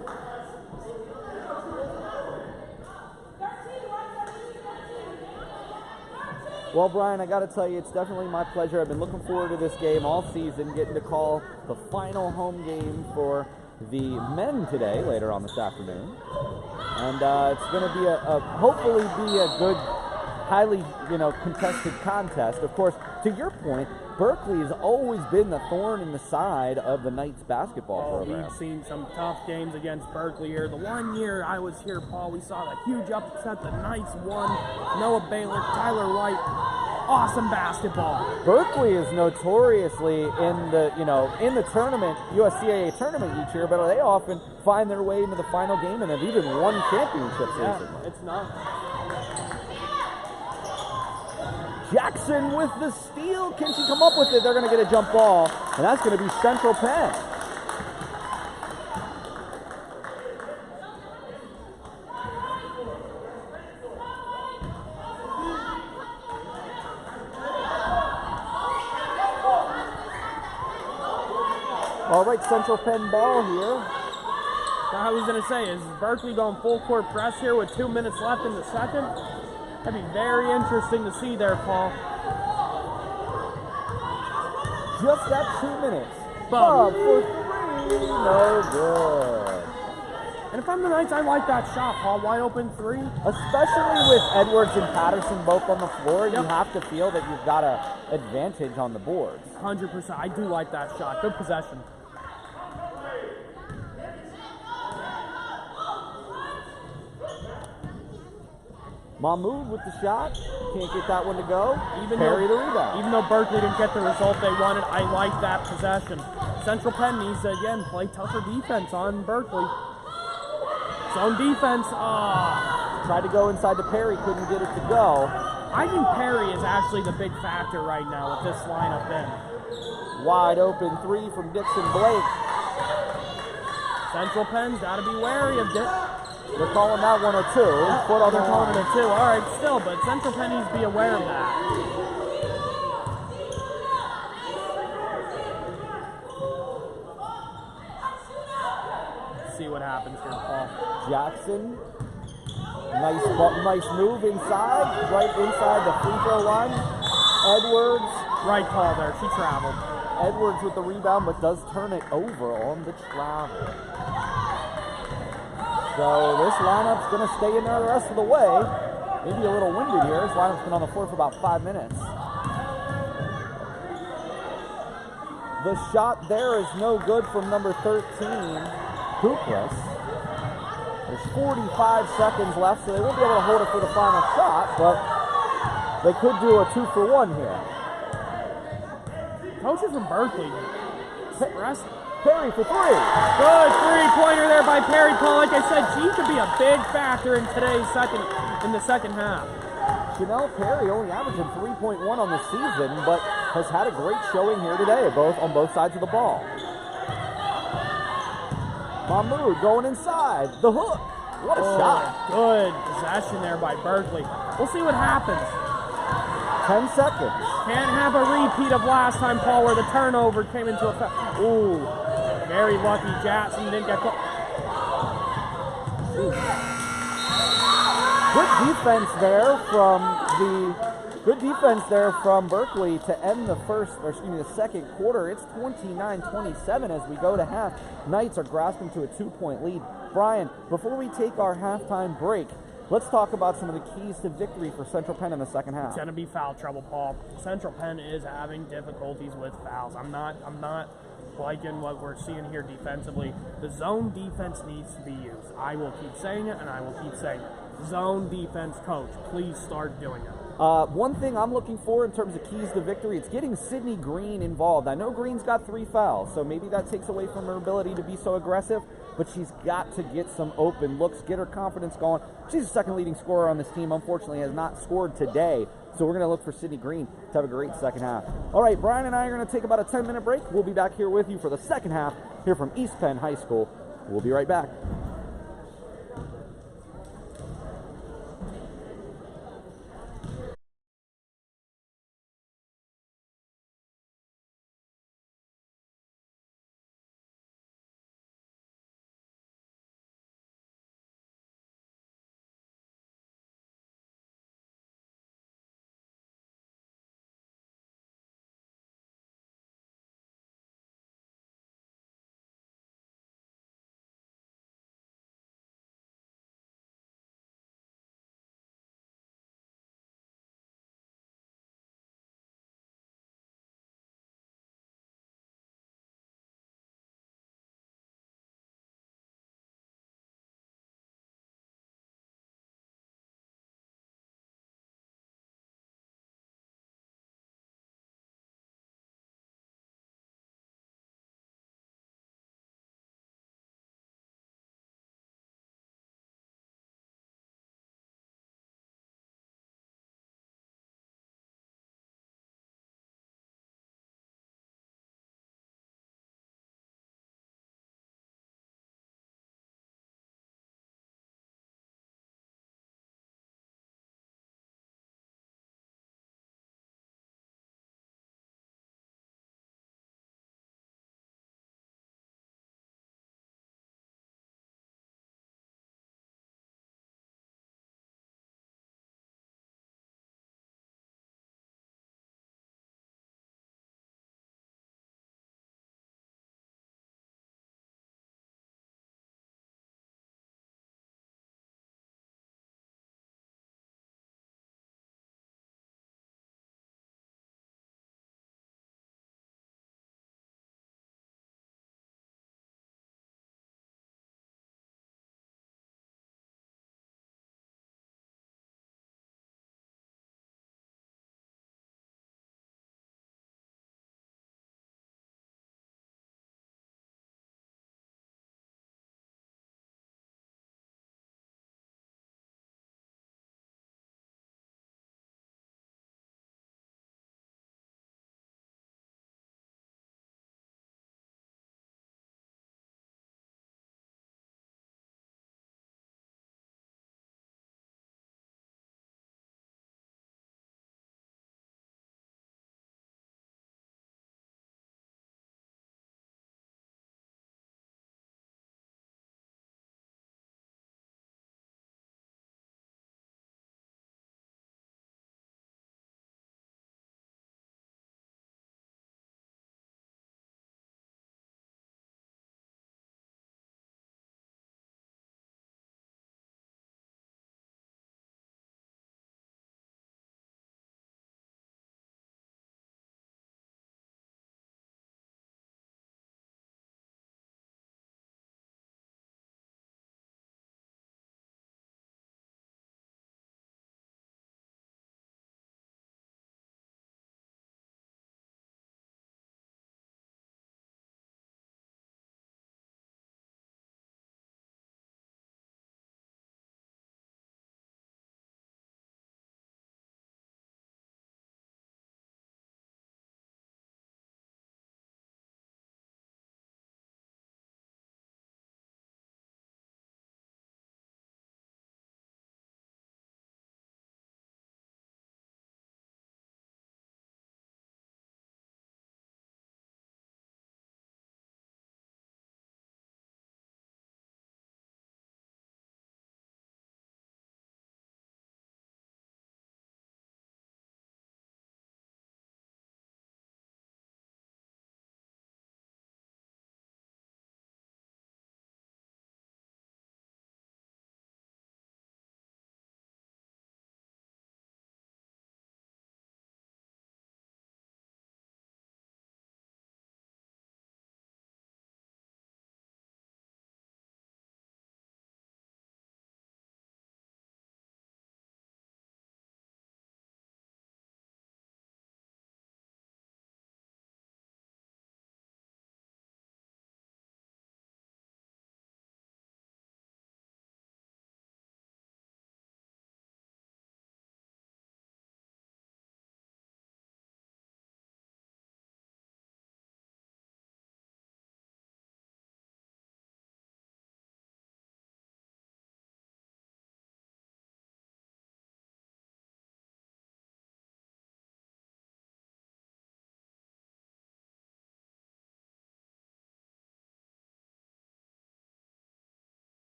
Well, Brian, I got to tell you, it's definitely my pleasure. I've been looking forward to this game all season, getting to call the final home game for the men today, later on this afternoon. And it's going to be hopefully be a good, highly, contested contest. Of course, to your point, Berkeley has always been the thorn in the side of the Knights basketball program. We've seen some tough games against Berkeley here. The one year I was here, Paul, we saw that huge upset. The Knights won. Noah Baylor, Tyler White, awesome basketball. Berkeley is notoriously in the tournament, USCAA tournament each year, but they often find their way into the final game and have even won championships recently. It's not. Jackson with the steal. Can she come up with it? They're going to get a jump ball, and that's going to be Central Penn. All right, Central Penn ball here. Now, I was going to say, is Berkeley going full court press here with 2 minutes left in the second? That'd be very interesting to see there, Paul. Just at 2 minutes. Bubb. Bubb for three. No good. And if I'm the Knights, I like that shot, Paul. Wide open three. Especially with Edwards and Patterson both on the floor, Yep. you have to feel that you've got an advantage on the boards. 100%. I do like that shot. Good possession. Mahmoud with the shot. Can't get that one to go. Even Perry the rebound. Even though Berkeley didn't get the result they wanted, I like that possession. Central Penn needs to, again, play tougher defense on Berkeley. Zone defense. Tried to go inside to Perry, couldn't get it to go. I think Perry is actually the big factor right now with this lineup in. Wide open three from Dixon Blake. Central Penn's got to be wary of it. They're calling that one a two. Foot on They're the calling line. it a two. All right, still, but Central Penn needs to be aware of that. see what happens here, Paul. Jackson, nice move inside, right inside the free throw line. Edwards. Right call there. She traveled. Edwards with the rebound, but does turn it over on the travel. So this lineup's going to stay in there the rest of the way. Maybe a little winded here. This lineup's been on the floor for about 5 minutes. The shot there is no good from number 13, Kuklis. There's 45 seconds left, so they won't be able to hold it for the final shot, but they could do a 2-for-1 here. Coaches from Berkeley. Perry for 3. Good three-pointer there by Perry Paul. Like I said, she could be a big factor in the second half. Chanel Perry only averaging 3.1 on the season, but has had a great showing here today, on both sides of the ball. Mahmoud going inside. The hook. What a shot. Good possession there by Berkeley. We'll see what happens. 10 seconds. Can't have a repeat of last time, Paul, where the turnover came into effect. Ooh, very lucky. Jackson didn't get caught. Good defense there from Berkeley to end the second quarter. It's 29-27 as we go to half. Knights are grasping to a 2-point lead. Brian, before we take our halftime break, let's talk about some of the keys to victory for Central Penn in the second half. It's going to be foul trouble, Paul. Central Penn is having difficulties with fouls. I'm not liking what we're seeing here defensively. The zone defense needs to be used. I will keep saying it, and I will keep saying it. Zone defense, coach, please start doing it. One thing I'm looking for in terms of keys to victory, it's getting Sydney Green involved. I know Green's got 3 fouls, so maybe that takes away from her ability to be so aggressive, but she's got to get some open looks, get her confidence going. She's the second leading scorer on this team, unfortunately has not scored today, so we're going to look for Sydney Green to have a great second half. All right, Brian and I are going to take about a 10-minute break. We'll be back here with you for the second half here from East Penn High School. We'll be right back.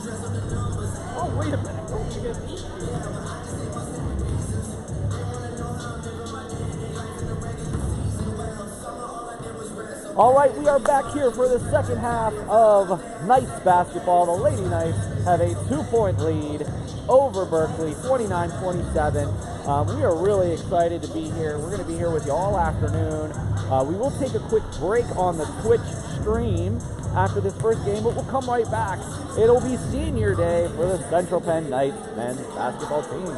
Oh, wait a minute. Don't forget. All right, we are back here for the second half of Knights basketball. The Lady Knights have a 2-point lead over Berkeley, 29-27. We are really excited to be here. We're going to be here with you all afternoon. We will take a quick break on the Twitch stream after this first game, but we'll come right back. It'll be senior day for the Central Penn Knights men's basketball team.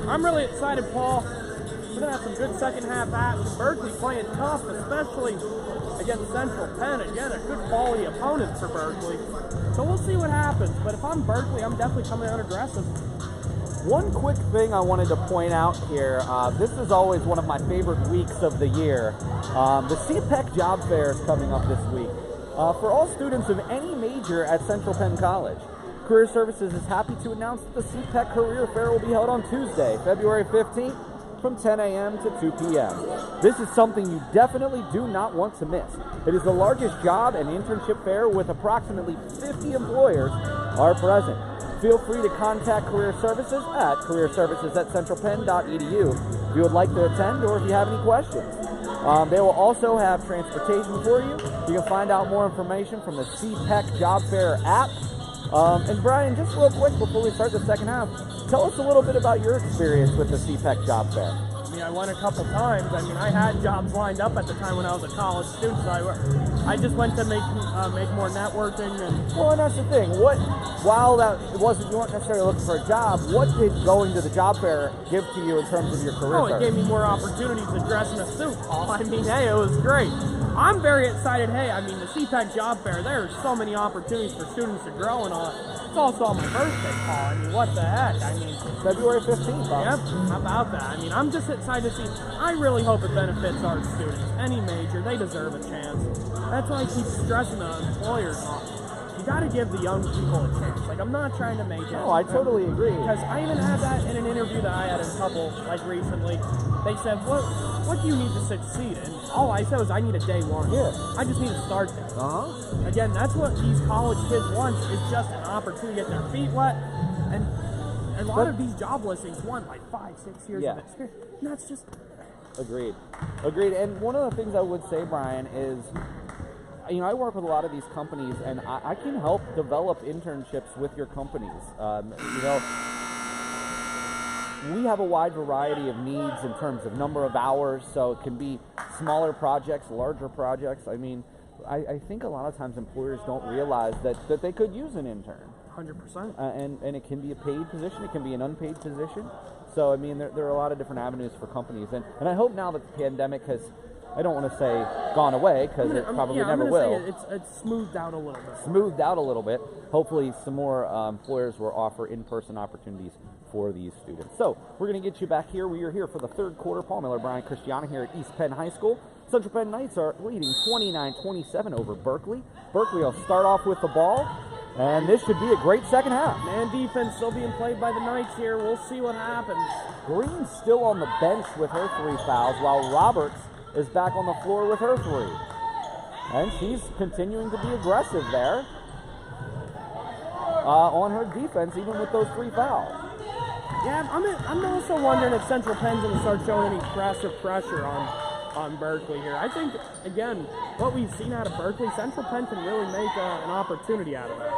I'm really excited, Paul. We're going to have some good second half action. Berkeley playing tough, especially against Central Penn. Again, a good quality opponent for Berkeley. So we'll see what happens. But if I'm Berkeley, I'm definitely coming out aggressive. One quick thing I wanted to point out here. This is always one of my favorite weeks of the year. The CPEC Job Fair is coming up this week. For all students of any major at Central Penn College, Career Services is happy to announce that the CPEC Career Fair will be held on Tuesday, February 15th, from 10 a.m. to 2 p.m. This is something you definitely do not want to miss. It is the largest job and internship fair with approximately 50 employers are present. Feel free to contact Career Services at careerservices@centralpenn.edu if you would like to attend or if you have any questions. They will also have transportation for you. You can find out more information from the CPEC Job Fair app. And Brian, just real quick before we start the second half, tell us a little bit about your experience with the CPEC Job Fair. I mean, I went a couple times. I mean, I had jobs lined up at the time when I was a college student, so I just went to make more networking. And well, and that's the thing. While that you weren't necessarily looking for a job, what did going to the job fair give to you in terms of your career? It gave me more opportunities to dress in a suit, Paul. I mean, hey, it was great. I'm very excited. Hey, I mean, the CPEC Job Fair, there are so many opportunities for students to grow and all. It's also on my birthday, Paul. I mean, what the heck? I mean, February 15th. Yep, how about that? I mean, I'm just excited to see. I really hope it benefits our students. Any major, they deserve a chance. That's why I keep stressing the employers on. You got to give the young people a chance. Like, I'm not trying to make it. No, I totally agree. Because I even had that in an interview that I had a couple, like, recently. They said, what do you need to succeed? And all I said was, I need a day one. Yeah. I just need to start there. Again, that's what these college kids want, is just an opportunity to get their feet wet. And a lot of these job listings want, like, 5-6 years of experience. And that's just... Agreed. And one of the things I would say, Brian, is, you know, I work with a lot of these companies, and I can help develop internships with your companies. You know, we have a wide variety of needs in terms of number of hours, so it can be smaller projects, larger projects. I mean, I think a lot of times employers don't realize that they could use an intern. 100%. And it can be a paid position, it can be an unpaid position. So, I mean, there are a lot of different avenues for companies. And I hope now that the pandemic has, I don't want to say gone away, because it probably never will. It's smoothed out a little bit. Smoothed out a little bit. Hopefully some more employers will offer in-person opportunities for these students. So, we're going to get you back here. We are here for the third quarter. Paul Miller, Brian Christiana here at East Penn High School. Central Penn Knights are leading 29-27 over Berkeley. Berkeley will start off with the ball, and this should be a great second half. Man defense still being played by the Knights here. We'll see what happens. Green's still on the bench with her 3 fouls, while Roberts is back on the floor with her 3. And she's continuing to be aggressive there on her defense, even with those 3 fouls. Yeah, I'm also wondering if Central Penn's going to start showing any pressure on Berkeley here. I think, again, what we've seen out of Berkeley, Central Penn can really make an opportunity out of that.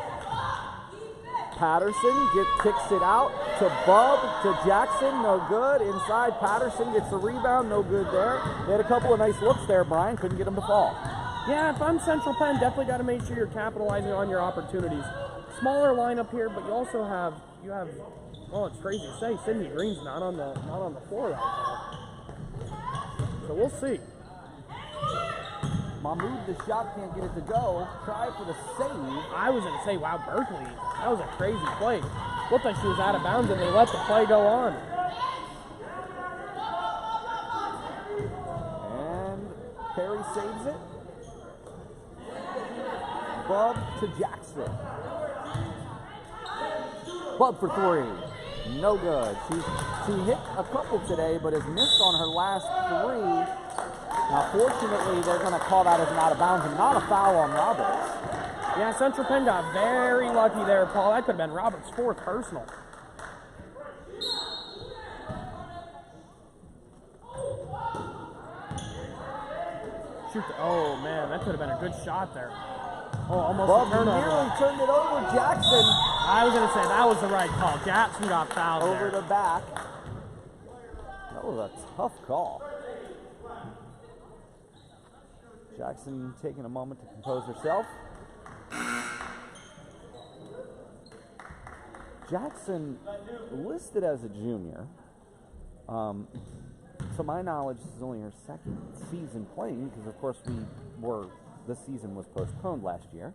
Patterson kicks it out to Bubb, to Jackson, no good. Inside, Patterson gets the rebound, no good there. They had a couple of nice looks there, Brian, couldn't get them to fall. Yeah, if I'm Central Penn, definitely got to make sure you're capitalizing on your opportunities. Smaller lineup here, but you also have, well, it's crazy to say, Sydney Green's not on the floor right now. So we'll see. Mahmoud, the shot can't get it to go. Try for the save. I was going to say, wow, Berkeley, that was a crazy play. Looked like she was out of bounds and they let the play go on. And Perry saves it. Bubb to Jackson. Bubb for 3. No good. She hit a couple today, but has missed on her last 3. Now, fortunately, they're going to call that as an out of bounds and not a foul on Roberts. Yeah, Central Penn got very lucky there, Paul. That could have been Roberts' 4th personal. Shoot. Oh, man, that could have been a good shot there. Oh, almost Bubb a turnover. nearly turned it over. Jackson I was going to say, that was the right call. Jackson got fouled over there. the back. That was a tough call. Jackson taking a moment to compose herself. Jackson listed as a junior. To my knowledge, this is only her 2nd season playing because, of course, this season was postponed last year.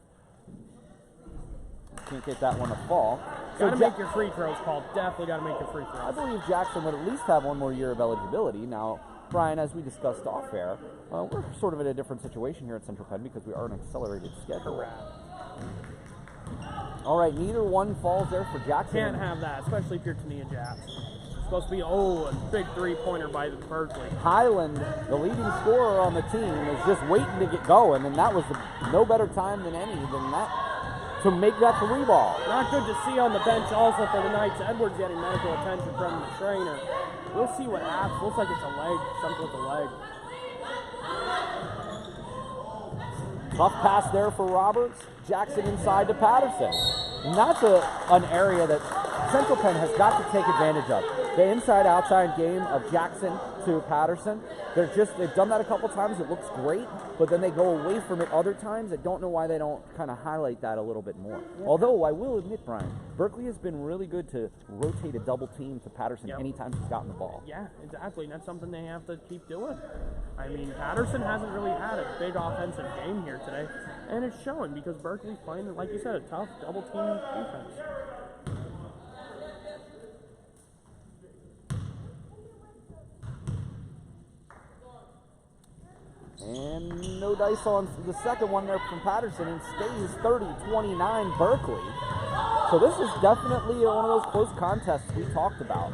Can't get that one to fall. Got to make your free throws, Paul. Definitely got to make your free I throws. believe Jackson would at least have one more year of eligibility. Now, Brian, as we discussed off air, we're sort of in a different situation here at Central Penn because we are an accelerated schedule. Correct. All right, neither one falls there for Jackson. Can't have that, especially if you're Tania Jackson. Supposed to be, a big 3-pointer by Berkeley. Highland, the leading scorer on the team, is just waiting to get going, and that was no better time than any than that to make that 3 ball. Not good to see on the bench also for the Knights. Edwards getting medical attention from the trainer. We'll see what happens. Looks like it's a leg, something with the leg. Tough pass there for Roberts. Jackson inside to Patterson. And that's an area that Central Penn has got to take advantage of. The inside-outside game of Jackson to Patterson, they've done that a couple times. It looks great, but then they go away from it other times. I don't know why they don't kind of highlight that a little bit more. Yeah. Although I will admit, Brian, Berkeley has been really good to rotate a double team to Patterson anytime she's gotten the ball. Yeah, exactly, and that's something they have to keep doing. I mean, Patterson hasn't really had a big offensive game here today, and it's showing because Berkeley's playing, like you said, a tough double team defense. And no dice on the second one there from Patterson, and stays 30-29 Berkeley. So this is definitely one of those close contests we talked about.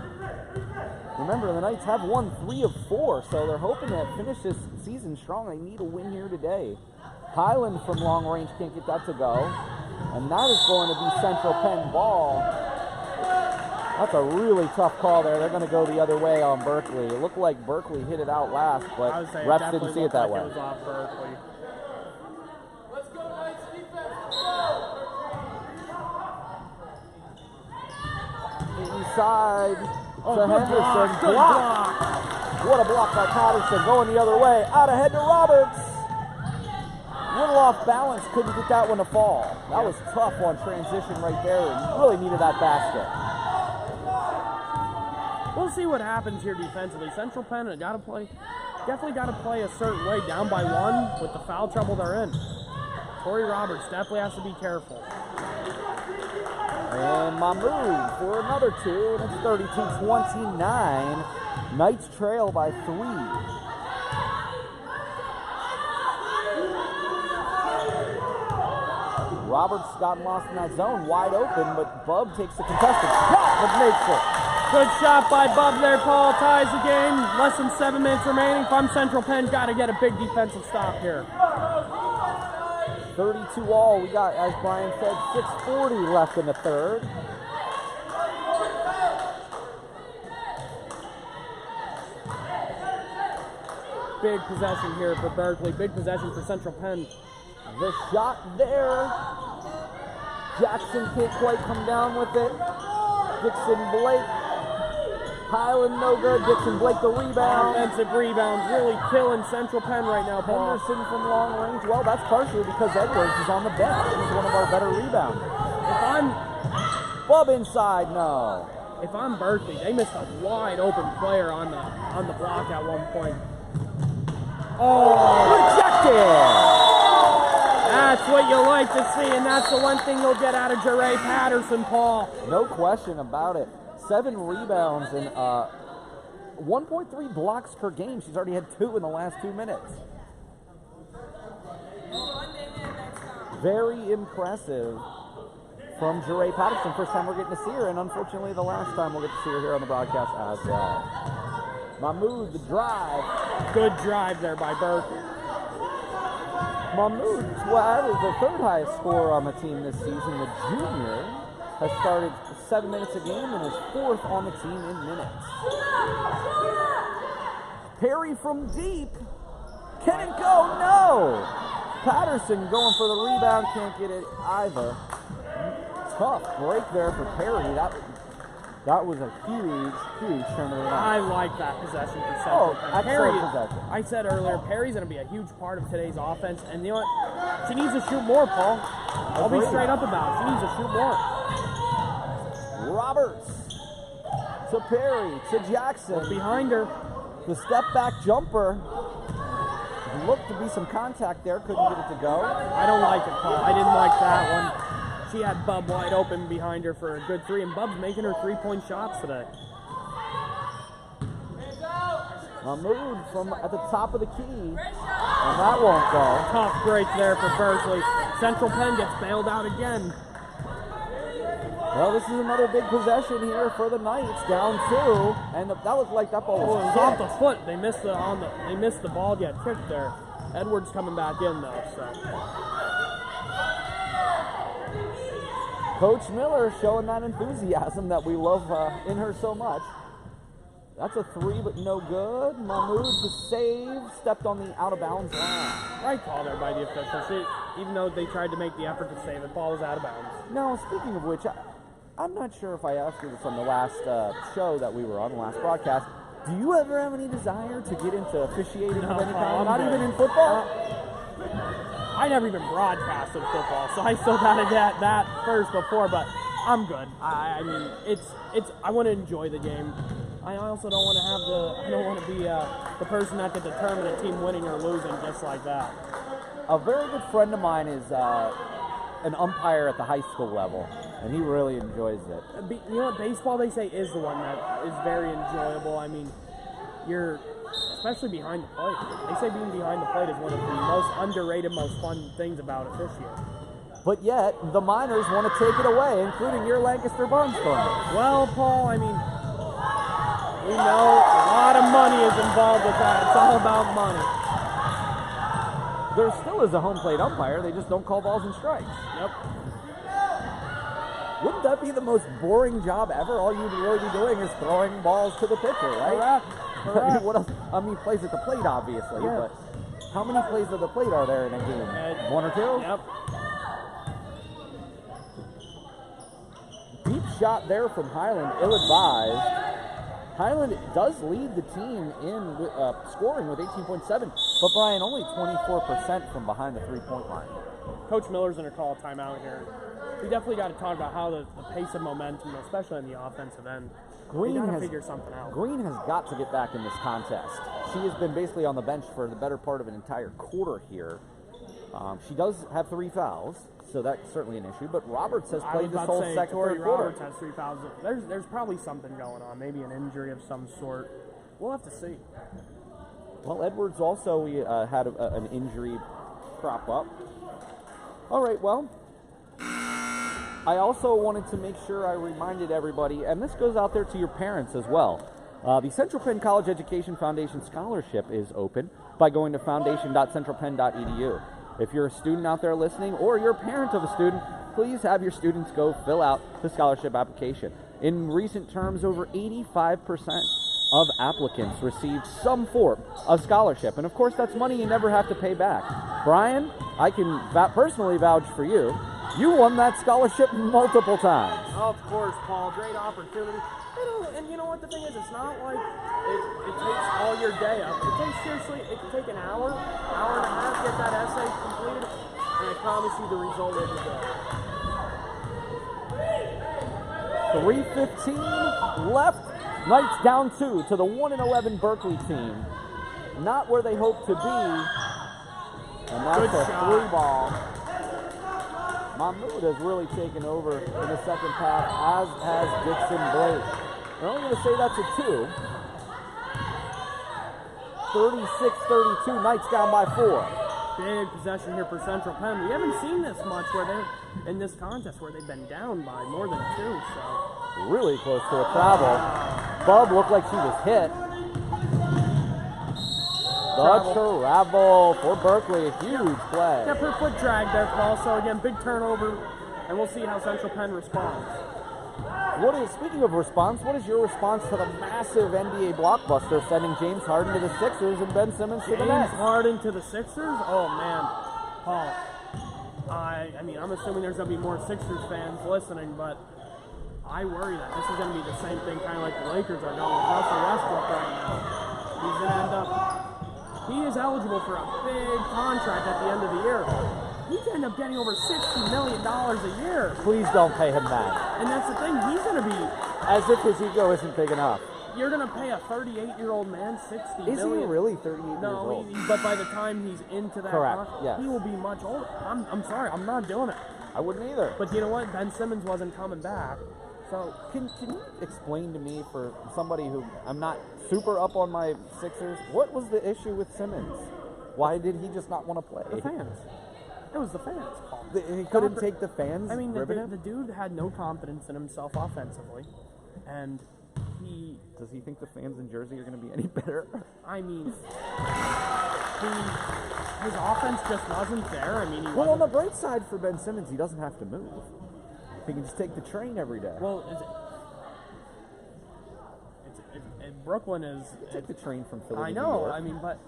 Remember, the Knights have won 3 of 4, so they're hoping to finish this season strong. They need a win here today. Highland from long range can't get that to go, and that is going to be Central Penn ball. That's a really tough call there. They're going to go the other way on Berkeley. It looked like Berkeley hit it out last, but refs didn't see it that way. It was off Berkeley. Let's go, Knights defense. Inside to Good Henderson. block. What a block by Patterson. Going the other way. Out ahead to Roberts. Little off balance. Couldn't get that one to fall. That was tough on transition right there and really needed that basket. We'll see what happens here defensively. Central Penn definitely got to play a certain way, down by 1 with the foul trouble they're in. Tori Roberts definitely has to be careful. And Mahmood for another 2, and it's 32-29. Knights trail by 3. Roberts got lost in that zone, wide open, but Bubb takes the contested shot, but makes it. Good shot by Bubb there, Paul. Ties the game. Less than 7 minutes remaining. If I'm Central Penn, got to get a big defensive stop here. 32 all. We got, as Brian said, 6:40 left in the third. Big possession here for Berkeley. Big possession for Central Penn. The shot there. Jackson can't quite come down with it. Dixon Blake. Highland no good. Dixon Blake the rebound. Offensive rebounds really killing Central Penn right now, Paul. Henderson from long range. Well, that's partially because Edwards is on the bench. He's one of our better rebounders. If I'm Bubb inside, no. If I'm Berkeley, they missed a wide open player on the block at one point. Oh, rejected! That's what you like to see, and that's the one thing you'll get out of Jaray Patterson, Paul. No question about it. 7 rebounds and 1.3 blocks per game. She's already had 2 in the last 2 minutes. Very impressive from Jaray Patterson. First time we're getting to see her, and unfortunately the last time we'll get to see her here on the broadcast as well. Mahmood, the drive. Good drive there by Berkeley. Mahmoud Swad is the third highest scorer on the team this season. The junior has started 7 minutes a game and is fourth on the team in minutes. Perry from deep. Can it go? No! Patterson going for the rebound, can't get it either. Tough break there for Perry. That was a huge turnaround. I like that possession for Central. Oh, And excellent possession. I said earlier, Perry's going to be a huge part of today's offense. And you know what? She needs to shoot more, Paul. I'll be Agreed. straight up about it. She needs to shoot more. Roberts to Perry to Jackson. Behind her. The step back jumper. Looked to be some contact there, couldn't get it to go. I don't like it, Paul. I didn't like that one. She had Bubb wide open behind her for a good three, and Bubb's making her three-point shots today. Mahmoud from at the top of the key, and that won't go. Tough break there for Berkeley. Central Penn gets bailed out again. Well, this is another big possession here for the Knights, down 2, and that looked like that ball Oh, it was was off kicked. the foot. They missed the ball get kicked there. Edwards coming back in though, so. Coach Miller showing that enthusiasm that we love in her so much. That's a 3, but no good. Mahmoud the save, stepped on the out-of-bounds line. Right call there by the officials. Even though they tried to make the effort to save it, ball was out of bounds. Now, speaking of which, I'm not sure if I asked you this on the last show that we were on, the last broadcast. Do you ever have any desire to get into officiating of any kind? Not even in football? I never even broadcasted football, so I still gotta get that first before, but I'm good. I mean, I want to enjoy the game. I also don't want to be the person that could determine a team winning or losing just like that. A very good friend of mine is an umpire at the high school level, and he really enjoys it. You know what, baseball, they say, is the one that is very enjoyable. I mean, especially behind the plate. They say being behind the plate is one of the most underrated, most fun things about officiating. But yet, the Miners want to take it away, including your Lancaster Barnstormers. Well, Paul, I mean, we know a lot of money is involved with that. It's all about money. There still is a home plate umpire, they just don't call balls and strikes. Yep. Wouldn't that be the most boring job ever? All you'd really be doing is throwing balls to the pitcher, right? Correct. What else? I mean, plays at the plate, obviously, Yeah. but how many plays at the plate are there in a game? 1 or 2? Yep. Deep shot there from Highland, ill-advised. Highland does lead the team in scoring with 18.7, but Brian, only 24% from behind the three-point line. Coach Miller's going to call a timeout here. We definitely got to talk about how the pace of momentum, especially on the offensive end, we got to figure something out. Green has got to get back in this contest. She has been basically on the bench for the better part of an entire quarter here. She does have 3 fouls, so that's certainly an issue, but Roberts has played this whole second, Tori third quarter. Roberts has 3 fouls. There's probably something going on, maybe an injury of some sort. We'll have to see. Well, Edwards also had an injury crop up. All right, well, I also wanted to make sure I reminded everybody, and this goes out there to your parents as well. The Central Penn College Education Foundation Scholarship is open by going to foundation.centralpenn.edu. If you're a student out there listening, or you're a parent of a student, please have your students go fill out the scholarship application. In recent terms, over 85% of applicants received some form of scholarship. And of course, that's money you never have to pay back. Brian, I can personally vouch for you. You won that scholarship multiple times. Of course, Paul. Great opportunity. And you know what the thing is? It's not like it takes all your day up. It takes, seriously, it can take an hour and a half to get that essay completed, and I promise you the result will be good. 3:15 left. Knights down 2 to the 1-11 Berkeley team. Not where they hope to be. And that's Good a shot. 3-ball. Mahmoud has really taken over in the second half, as has Dixon Blake. We're only going to say that's a 2. 36-32, Knights down by 4. Big possession here for Central Penn. We haven't seen this much in this contest where they've been down by more than 2. So Really close to a travel. Bubb looked like she was hit. travel. travel for Berkeley. A huge play. Yeah, per foot drag there, Paul. So again, big turnover, and we'll see how Central Penn responds. Speaking of response, what is your response to the massive NBA blockbuster sending James Harden to the Sixers and Ben Simmons to the James Nets? Harden to the Sixers? Oh man, Paul. I mean, I'm assuming there's gonna be more Sixers fans listening, but I worry that this is gonna be the same thing, kind of like the Lakers are going with Russell Westbrook right now. He's gonna end up. He is eligible for a big contract at the end of the year. He could end up getting over $60 million a year. Please don't pay him that. And that's the thing, he's going to be... As if his ego isn't big enough. You're going to pay a 38-year-old man $60 million. Is he really 38 years No, old? but by the time he's into that, Correct, yes. he will be much older. I'm sorry, I'm not doing it. I wouldn't either. But you know what? Ben Simmons wasn't coming back. So Can you explain to me, for somebody who I'm not super up on my Sixers, what was the issue with Simmons? Why did he just not want to play? the fans. It was the fans, Paul. He couldn't take the fans? I mean, the ribbing him? dude had no confidence in himself offensively. And Does he think the fans in Jersey are going to be any better? I mean, his offense just wasn't there. I mean, he Well, on the wasn't. bright side for Ben Simmons, he doesn't have to move. He can just take the train every day. Well, Brooklyn is. Take the train from Philly I to New know. York. I mean, but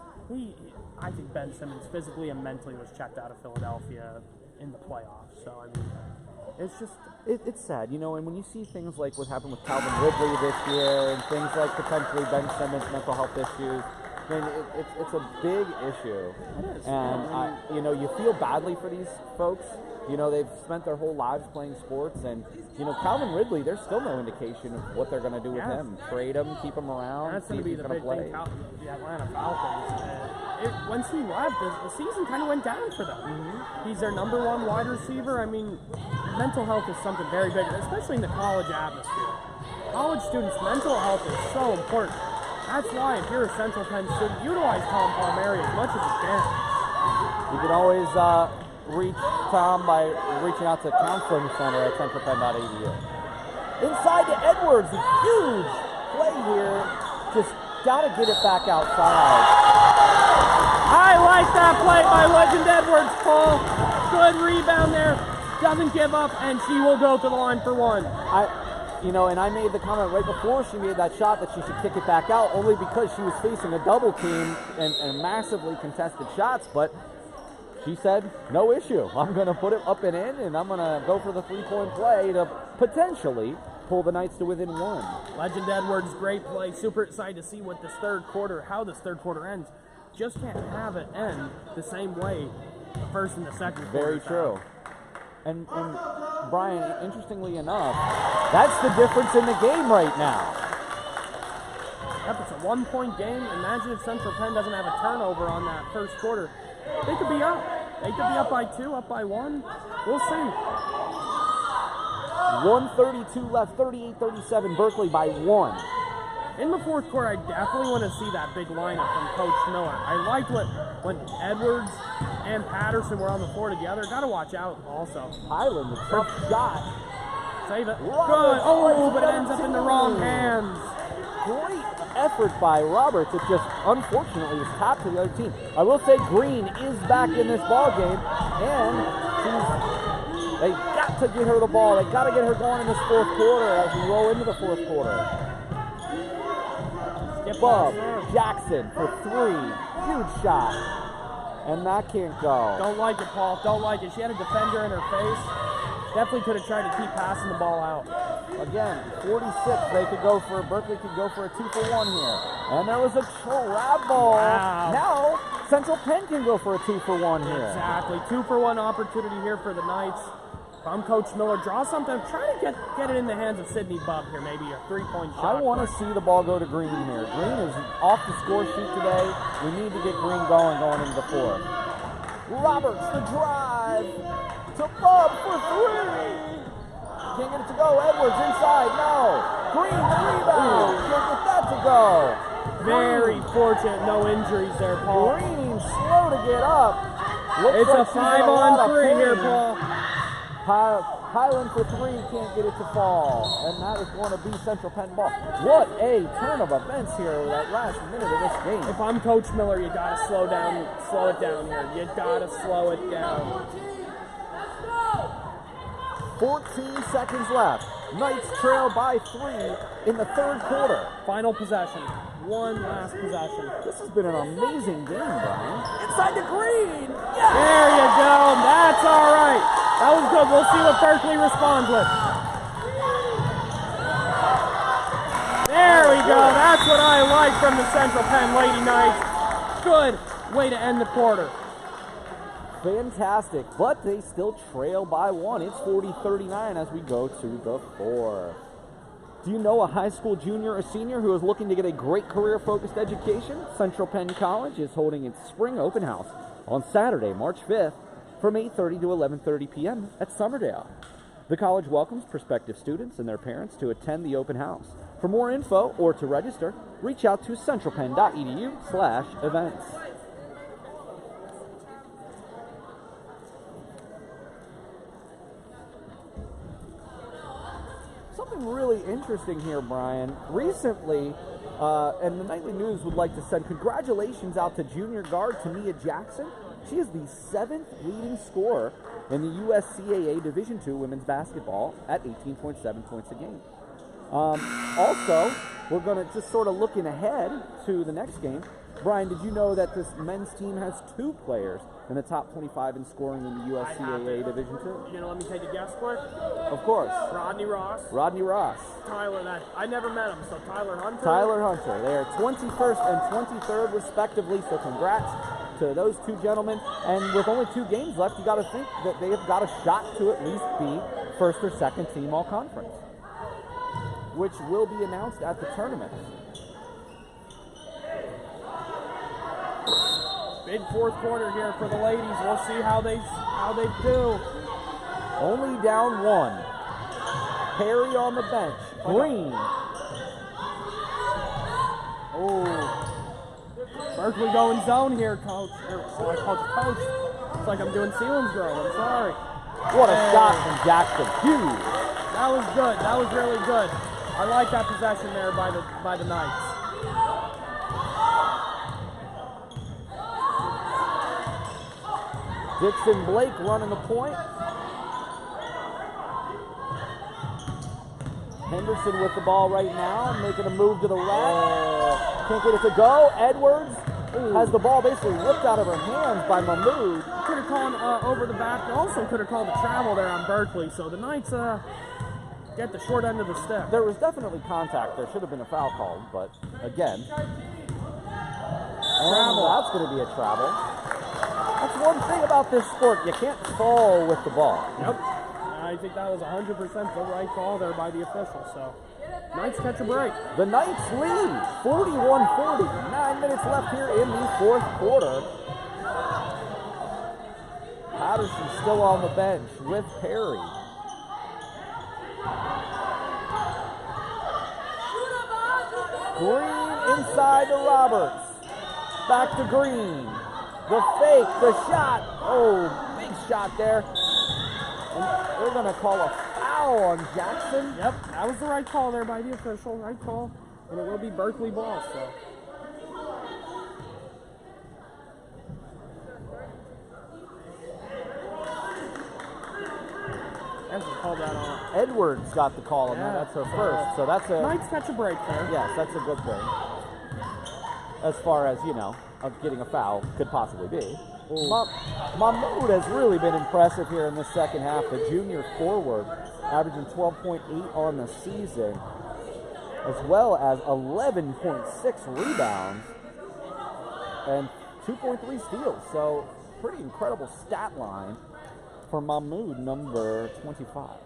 I think Ben Simmons physically and mentally was checked out of Philadelphia in the playoffs. So I mean, it's just. It's sad, you know, and when you see things like what happened with Calvin Ridley this year and things like potentially Ben Simmons' mental health issues, I mean, it's a big issue. It is. And, you feel badly for these folks. You know, they've spent their whole lives playing sports, and, Calvin Ridley, there's still no indication of what they're going to do with him. Trade him, keep him around, That's see going to if be he's the going to big play. thing. The Atlanta Falcons. Once he left, the season kind of went down for them. He's their number one wide receiver. I mean, mental health is something very big, especially in the college atmosphere. College students' mental health is so important. That's why, if you're a Central Penn student, utilize Tom Palmieri as much as you can. You can always reach Tom by reaching out to Counseling Center at centralpenn.edu. Inside to Edwards, a huge play here. Just got to get it back outside. I like that play by Legend Edwards, Paul. Good rebound there. Doesn't give up, and she will go to the line for one. And I made the comment right before she made that shot that she should kick it back out, only because she was facing a double team and massively contested shots, but she said, no issue. I'm going to put it up and in, and I'm going to go for the three-point play to potentially pull the Knights to within one. Legend Edwards, great play. Super excited to see how this third quarter ends. Just can't have it end the same way the first and the second quarter. Very true. And Brian, interestingly enough, that's the difference in the game right now. Yep, it's a one-point game. Imagine if Central Penn doesn't have a turnover on that first quarter. They could be up. They could be up by 2, up by 1. We'll see. 1:32 left, 38-37, Berkeley by 1. In the fourth quarter, I definitely want to see that big lineup from Coach Miller. I liked when Edwards and Patterson were on the floor together. Got to watch out also. Highland, the tough shot. Save it. Good. Oh, but it ends up in the wrong hands. Great effort by Roberts. It just, unfortunately, was tapped to the other team. I will say Green is back in this ball game, and they got to get her the ball. They got to get her going in this fourth quarter as we roll into the fourth quarter. Bubb, Jackson for 3. Huge shot. And that can't go. Don't like it, Paul. Don't like it. She had a defender in her face. Definitely could have tried to keep passing the ball out. Again, 46. Berkeley could go for a 2-for-1 here. And there was a travel. Wow. Now, Central Penn can go for a 2-for-1 here. Exactly. 2-for-1 opportunity here for the Knights. From Coach Miller, draw something. Try to get it in the hands of Sydney Bubb here, maybe a 3-point shot. I want to see the ball go to Green here. Green is off the score sheet today. We need to get Green going into the fourth. Roberts, the drive to Bubb for 3. Can't get it to go. Edwards inside. No. Green, the rebound. Can't get that to go. Very fortunate, no injuries there, Paul. Green slow to get up. It's a 5-on-3 here, Paul. Highland for three, can't get it to fall. And that is going to be Central Penn ball. What a turn of events here that last minute of this game. If I'm Coach Miller, you gotta slow it down here. You gotta slow it down. 14 seconds left. Knights trail by 3 in the third quarter. Final possession. One last possession. This has been an amazing game, Brian. Inside the green! Yes! There you go. That's all right. That was good. We'll see what Berkeley responds with. There we go. That's what I like from the Central Penn Lady Knights. Good way to end the quarter. Fantastic, but they still trail by 1. It's 40-39 as we go to the 4th. Do you know a high school junior or senior who is looking to get a great career-focused education? Central Penn College is holding its spring open house on Saturday, March 5th from 8:30 to 11:30 p.m. at Summerdale. The college welcomes prospective students and their parents to attend the open house. For more info or to register, reach out to centralpenn.edu/events. Something really interesting here, Brian. Recently, and the Nightly News would like to send congratulations out to junior guard Tamia Jackson. She is the 7th leading scorer in the USCAA Division II women's basketball at 18.7 points a game. Also, we're going to just sort of looking ahead to the next game. Brian, did you know that this men's team has 2 players in the top 25 in scoring in the USCAA Division II? You gonna let me take a guess quick? Of course. Rodney Ross. Tyler, I never met him, so Tyler Hunter. They are 21st and 23rd respectively, so congrats to those 2 gentlemen. And with only 2 games left, you got to think that they have got a shot to at least be first or second team all conference, which will be announced at the tournament. Big fourth quarter here for the ladies. We'll see how they do. Only down 1. Perry on the bench. Green. Oh. Berkeley going zone here, coach. Coach. It's like I'm doing Selinsgrove. I'm sorry. What a shot from Jackson. Huge. That was good. That was really good. I like that possession there by the Knights. Dixon Blake running the point. Henderson with the ball right now, making a move to the left. Can't get it to go. Edwards has the ball basically ripped out of her hands by Mahmood. Could have called over the back. Also could have called the travel there on Berkeley. So the Knights get the short end of the stick. There was definitely contact. There should have been a foul called, but again. Travel. That's going to be a travel. That's one thing about this sport. You can't fall with the ball. Yep. I think that was 100% the right call there by the official. So, Knights catch a break. The Knights lead 41-40. 9 minutes left here in the fourth quarter. Patterson still on the bench with Perry. Green inside to Roberts. Back to Green. The fake, the shot. Oh, big shot there. And they're going to call a foul on Jackson. Yep, that was the right call there by the official. Right call. And it will be Berkeley ball, so. Call that on. Edwards got the call on that. That's her first. So that's a... Knights catch a break there. Yes, that's a good thing. As far as, you know, of getting a foul could possibly be. Mahmood has really been impressive here in the second half. The junior forward averaging 12.8 on the season, as well as 11.6 rebounds and 2.3 steals. So pretty incredible stat line for Mahmood, number 25.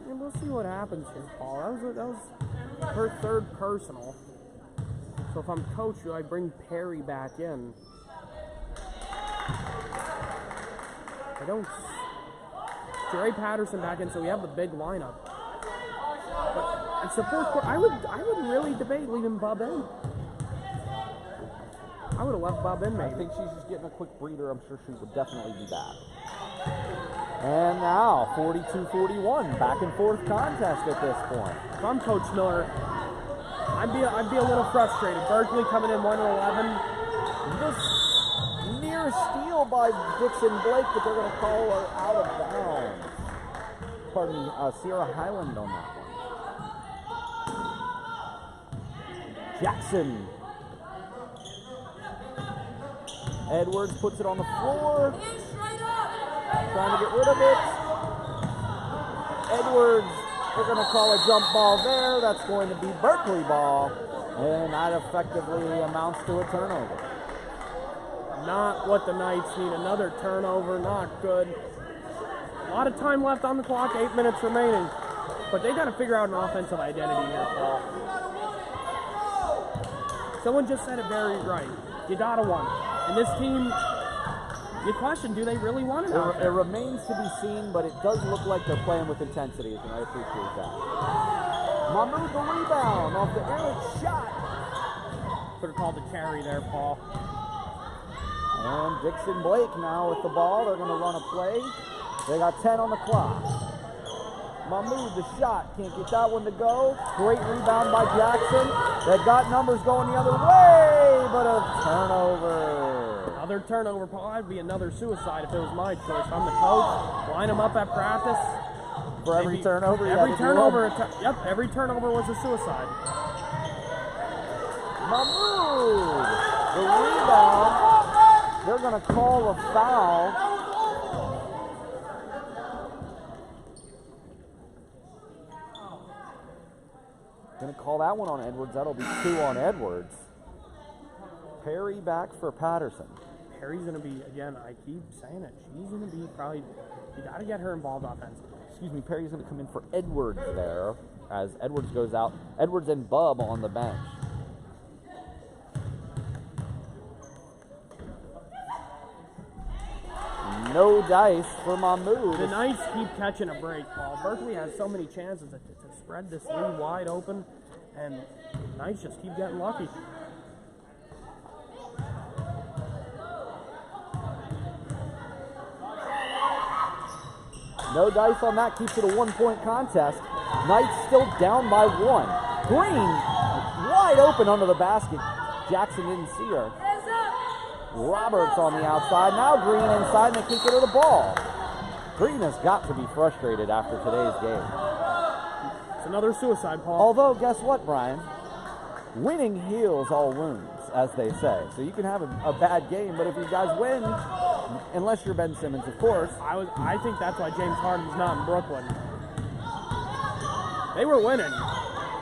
And we'll see what happens here, Paul. That was her third personal. So if I'm coach, do I bring Perry back in? I don't. Jaray Patterson back in, so we have the big lineup. But it's the fourth quarter. I would really debate leaving Bubb in. I would have left Bubb in, maybe. I think she's just getting a quick breather. I'm sure she would definitely be back. And now 42-41, back and forth contest at this point. If I'm Coach Miller, I'd be a little frustrated. Berkeley coming in 1-11. This near steal by Dixon Blake, but they're going to call her out of bounds. Pardon me, Sierra Highland on that one. Jackson. Edwards puts it on the floor. Trying to get rid of it. Edwards, they're going to call a jump ball there. That's going to be Berkeley ball. And that effectively amounts to a turnover. Not what the Knights need. Another turnover, not good. A lot of time left on the clock, 8 minutes remaining. But they got to figure out an offensive identity here, Paul. Someone just said it very right. You got to want it. And this team, you question, do they really want it out there? It remains to be seen, but it does look like they're playing with intensity, and I appreciate that. Mahmoud the rebound off the Eric shot. Could have called the carry there, Paul. And Dixon Blake now with the ball. They're going to run a play. They got 10 on the clock. Mahmoud, the shot. Can't get that one to go. Great rebound by Jackson. They got numbers going the other way, but a turnover. Another turnover, Paul. I'd be another suicide if it was my choice. I'm the coach. Line them up at practice. For every turnover, every turnover, every turnover was a suicide. Mahmoud, the rebound. They're going to call a foul. Going to call that one on Edwards. That'll be 2 on Edwards. Perry back for Patterson. Perry's going to be, again, I keep saying it, she's going to be probably, you got to get her involved offensively. Excuse me, Perry's going to come in for Edwards there as Edwards goes out. Edwards and Bubb on the bench. No dice for Mahmoud. The Knights keep catching a break, Paul. Berkeley has so many chances to spread this lead wide open, and the Knights just keep getting lucky. No dice on that, keeps it a 1-point contest. Knights still down by 1. Green, wide open under the basket. Jackson didn't see her. Roberts on the outside. Now Green inside, and they can't get her the ball. Green has got to be frustrated after today's game. It's another suicide, Paul. Although, guess what, Brian? Winning heals all wounds, as they say. So you can have a bad game, but if you guys win, unless you're Ben Simmons, of course. I think that's why James Harden's not in Brooklyn. They were winning,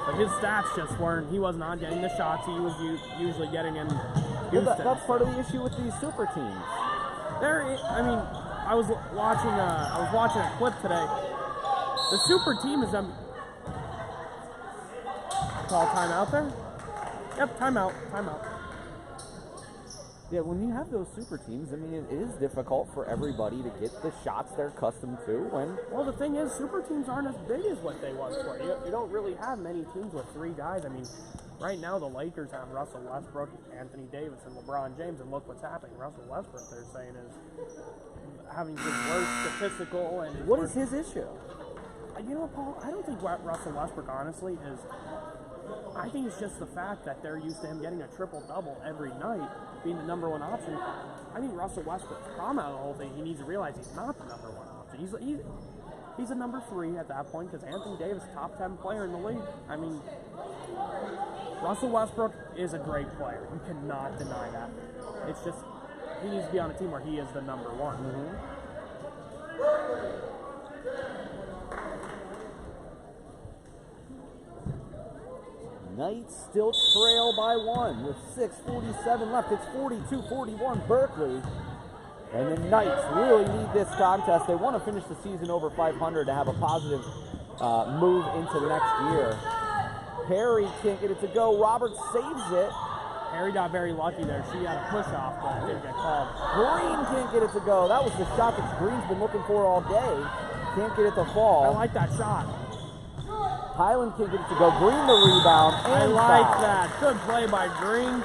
but his stats just weren't. He was not getting the shots he was usually getting in Houston. That's part of the issue with these super teams. I was watching a clip today. The super team is call timeout there. Yep, timeout. Yeah, when you have those super teams, I mean, it is difficult for everybody to get the shots they're accustomed to. Well, the thing is, super teams aren't as big as what they once were. You don't really have many teams with 3 guys. I mean, right now the Lakers have Russell Westbrook, Anthony Davis, and LeBron James, and look what's happening. Russell Westbrook, they're saying, is having his worst statistical and... What is his issue? You know what, Paul? I don't think Russell Westbrook, honestly, is... I think it's just the fact that they're used to him getting a triple-double every night, being the number 1 option. I think Russell Westbrook's problem out of the whole thing, he needs to realize he's not the number 1 option. He's a number 3 at that point, because Anthony Davis, top 10 player in the league. I mean, Russell Westbrook is a great player. You cannot deny that. It's just, he needs to be on a team where he is the number 1. Mm-hmm. Knights still trail by 1 with 6:47 left. It's 42-41 Berkeley. And the Knights really need this contest. They want to finish the season over 500 to have a positive move into next year. Perry can't get it to go. Roberts saves it. Perry got very lucky there. She had a push-off, but didn't get called. Green can't get it to go. That was the shot that Green's been looking for all day. Can't get it to fall. I like that shot. Highland can't get it to go. Green the rebound. I like that. Good play by Green.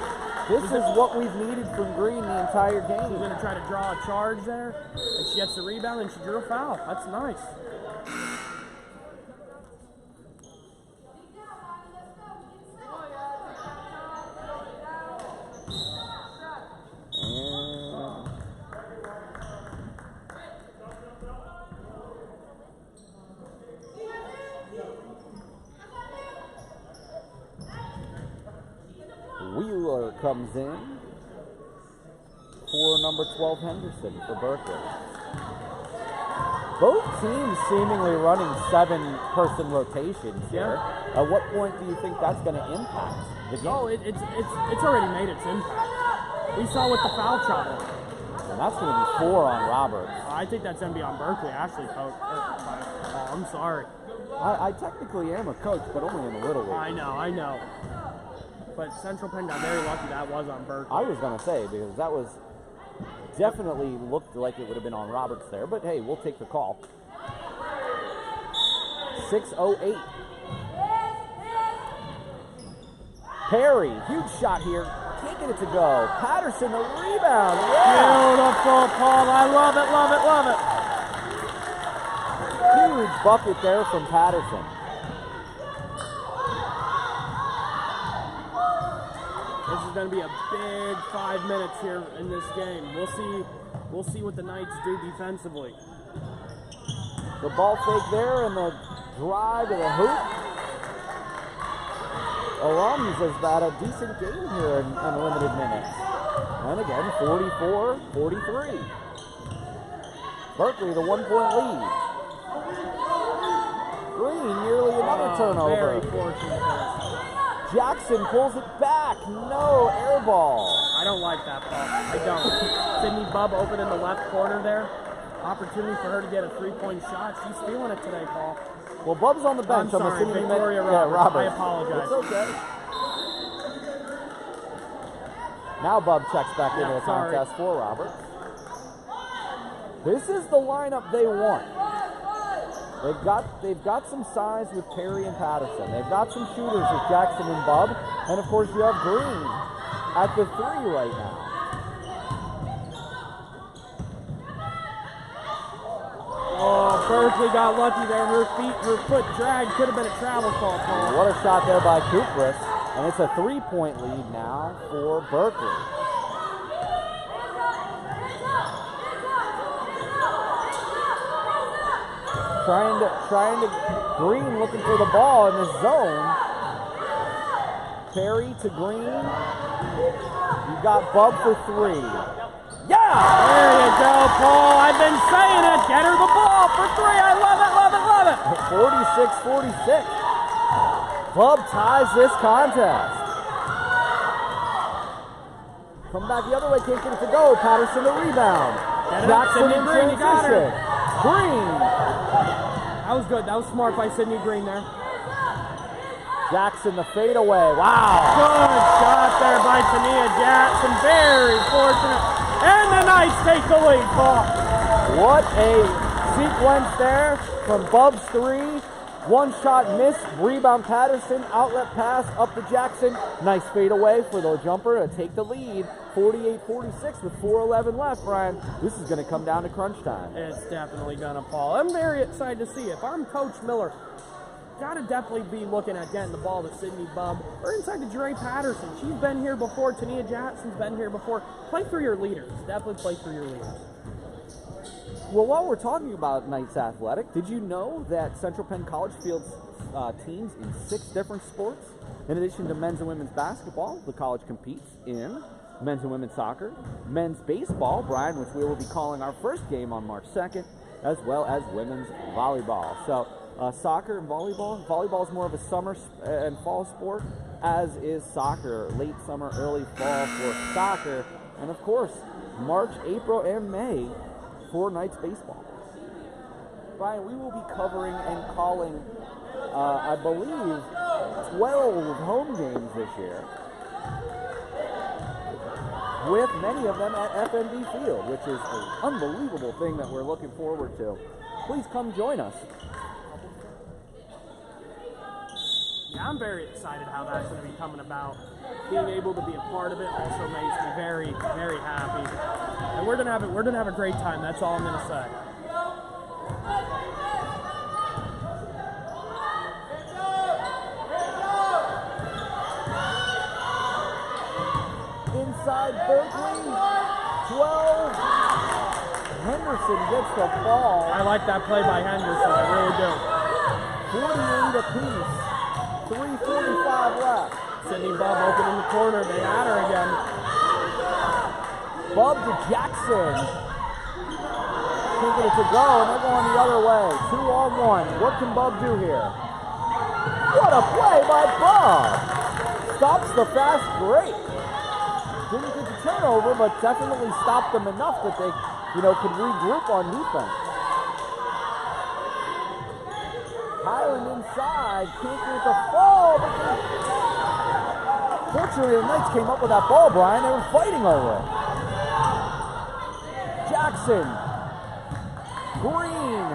This is what we've needed from Green the entire game. She's going to try to draw a charge there, and She gets the rebound and she drew a foul. That's nice. Wheeler comes in for number 12 Henderson for Berkeley. Both teams seemingly running 7-person rotations here. At what point do you think that's going to impact the game? Oh, it's already made its impact. We saw with the foul trouble. And that's going to be 4 on Roberts. I think that's going to be on Berkeley, actually, coach. Oh, I'm sorry. I technically am a coach, but only in a little league. I know. But Central Penn got very lucky that was on Berkeley. I was going to say, because that was definitely looked like it would have been on Roberts there, but hey, we'll take the call. 6:08. Perry, huge shot here, taking it to go. Patterson, the rebound. Yeah. Beautiful, Paul. I love it. Huge bucket there from Patterson. This is going to be a big 5 minutes here in this game. We'll see what the Knights do defensively. The ball fake there and the drive to the hoop. Alums has had a decent game here in limited minutes. And again, 44-43. Berkeley, the 1-point lead. Green, nearly another turnover. Very fortunate there. Jackson pulls it back. No, air ball. I don't like that, Paul. I don't. Sydney Bubb open in the left corner there. Opportunity for her to get a 3-point shot. She's feeling it today, Paul. Well, Bubb's on the bench. I'm sorry, assuming Victoria Roberts. I apologize. It's okay. Now Bubb checks back into the contest for Roberts. This is the lineup they want. They've got some size with Perry and Patterson. They've got some shooters with Jackson and Bubb. And of course you have Green at the 3 right now. Oh, Berkeley got lucky there. Her foot drag could have been a travel call, Paul. What a shot there by Kupris. And it's a 3-point lead now for Berkeley. Trying to Green looking for the ball in the zone. Perry to Green. You got Bubb for 3. Yeah! There you go, Paul. I've been saying it. Get her the ball for 3. I love it. 46-46. Bubb ties this contest. Come back the other way, can't get it to go. Patterson the rebound. Jackson in transition. Green. That was good. That was smart by Sydney Green there. Jackson the fadeaway. Wow. Good shot there by Tania Jackson. Very fortunate. And the Knights take the lead, Paul. What a sequence there from Bubb's 3. One shot missed. Rebound Patterson. Outlet pass up to Jackson. Nice fadeaway for the jumper to take the lead. 48-46 with 4:11 left, Brian. This is going to come down to crunch time. It's definitely going to, Paul. I'm very excited to see it. If I'm Coach Miller, got to definitely be looking at getting the ball to Sydney Bubb or inside to Jaray Patterson. She's been here before. Tania Jackson's been here before. Play through your leaders. Definitely play through your leaders. Well, while we're talking about Knights Athletic, did you know that Central Penn College fields teams in 6 different sports? In addition to men's and women's basketball, the college competes in men's and women's soccer, men's baseball, Brian, which we will be calling our first game on March 2nd, as well as women's volleyball. So soccer and volleyball. Volleyball is more of a summer and fall sport, as is soccer. Late summer, early fall for soccer. And of course, March, April, and May for Knights baseball. Brian, we will be covering and calling, I believe, 12 home games this year, with many of them at FMD Field, which is an unbelievable thing that we're looking forward to. Please come join us. Yeah, I'm very excited how that's going to be coming about. Being able to be a part of it also makes me very, very happy. And we're going to have a great time. That's all I'm going to say. Inside Berkeley, 12. Henderson gets the ball. I like that play by Henderson. I really do. 48 apiece. 3:45 left. Sydney Bubb open in the corner. They had her again. Bubb to Jackson. Can't get it to go, and they're going the other way. 2-on-1. What can Bubb do here? What a play by Bubb! Stops the fast break. Didn't get the turnover, but definitely stopped them enough that they, could regroup on defense. Highland inside, can't get the fall, but fortunately the Knights came up with that ball, Brian. They were fighting over it. Jackson. Green.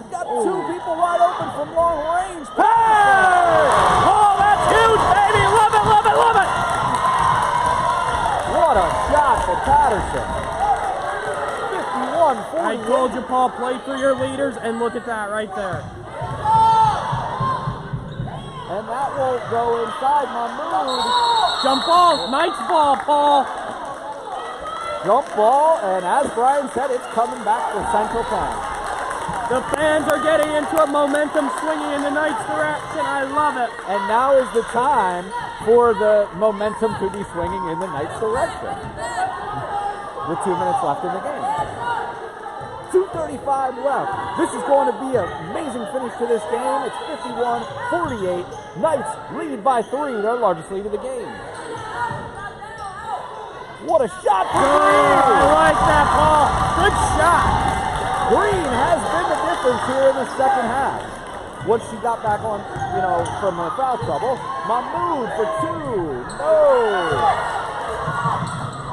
He's got two people wide open from long range. Hey! Oh, that's huge, baby! Love it, love it, love it! What a shot for Patterson. 51-40. I told you, Paul, play for your leaders, and look at that right there. And that won't go inside Mahmood. Jump ball, Knights ball, Paul. Jump ball, and as Brian said, it's coming back to Central Penn. The fans are getting into it, momentum swinging in the Knights' direction. I love it. And now is the time for the momentum to be swinging in the Knights' direction. With 2 minutes left in the game. 2:35 left. This is going to be an amazing finish to this game. It's 51-48. Knights lead by 3, their largest lead of the game. What a shot for Green! I like that, Paul. Good shot. Green has been the difference here in the second half. Once she got back on, from her foul trouble. Mahmood for 2. No!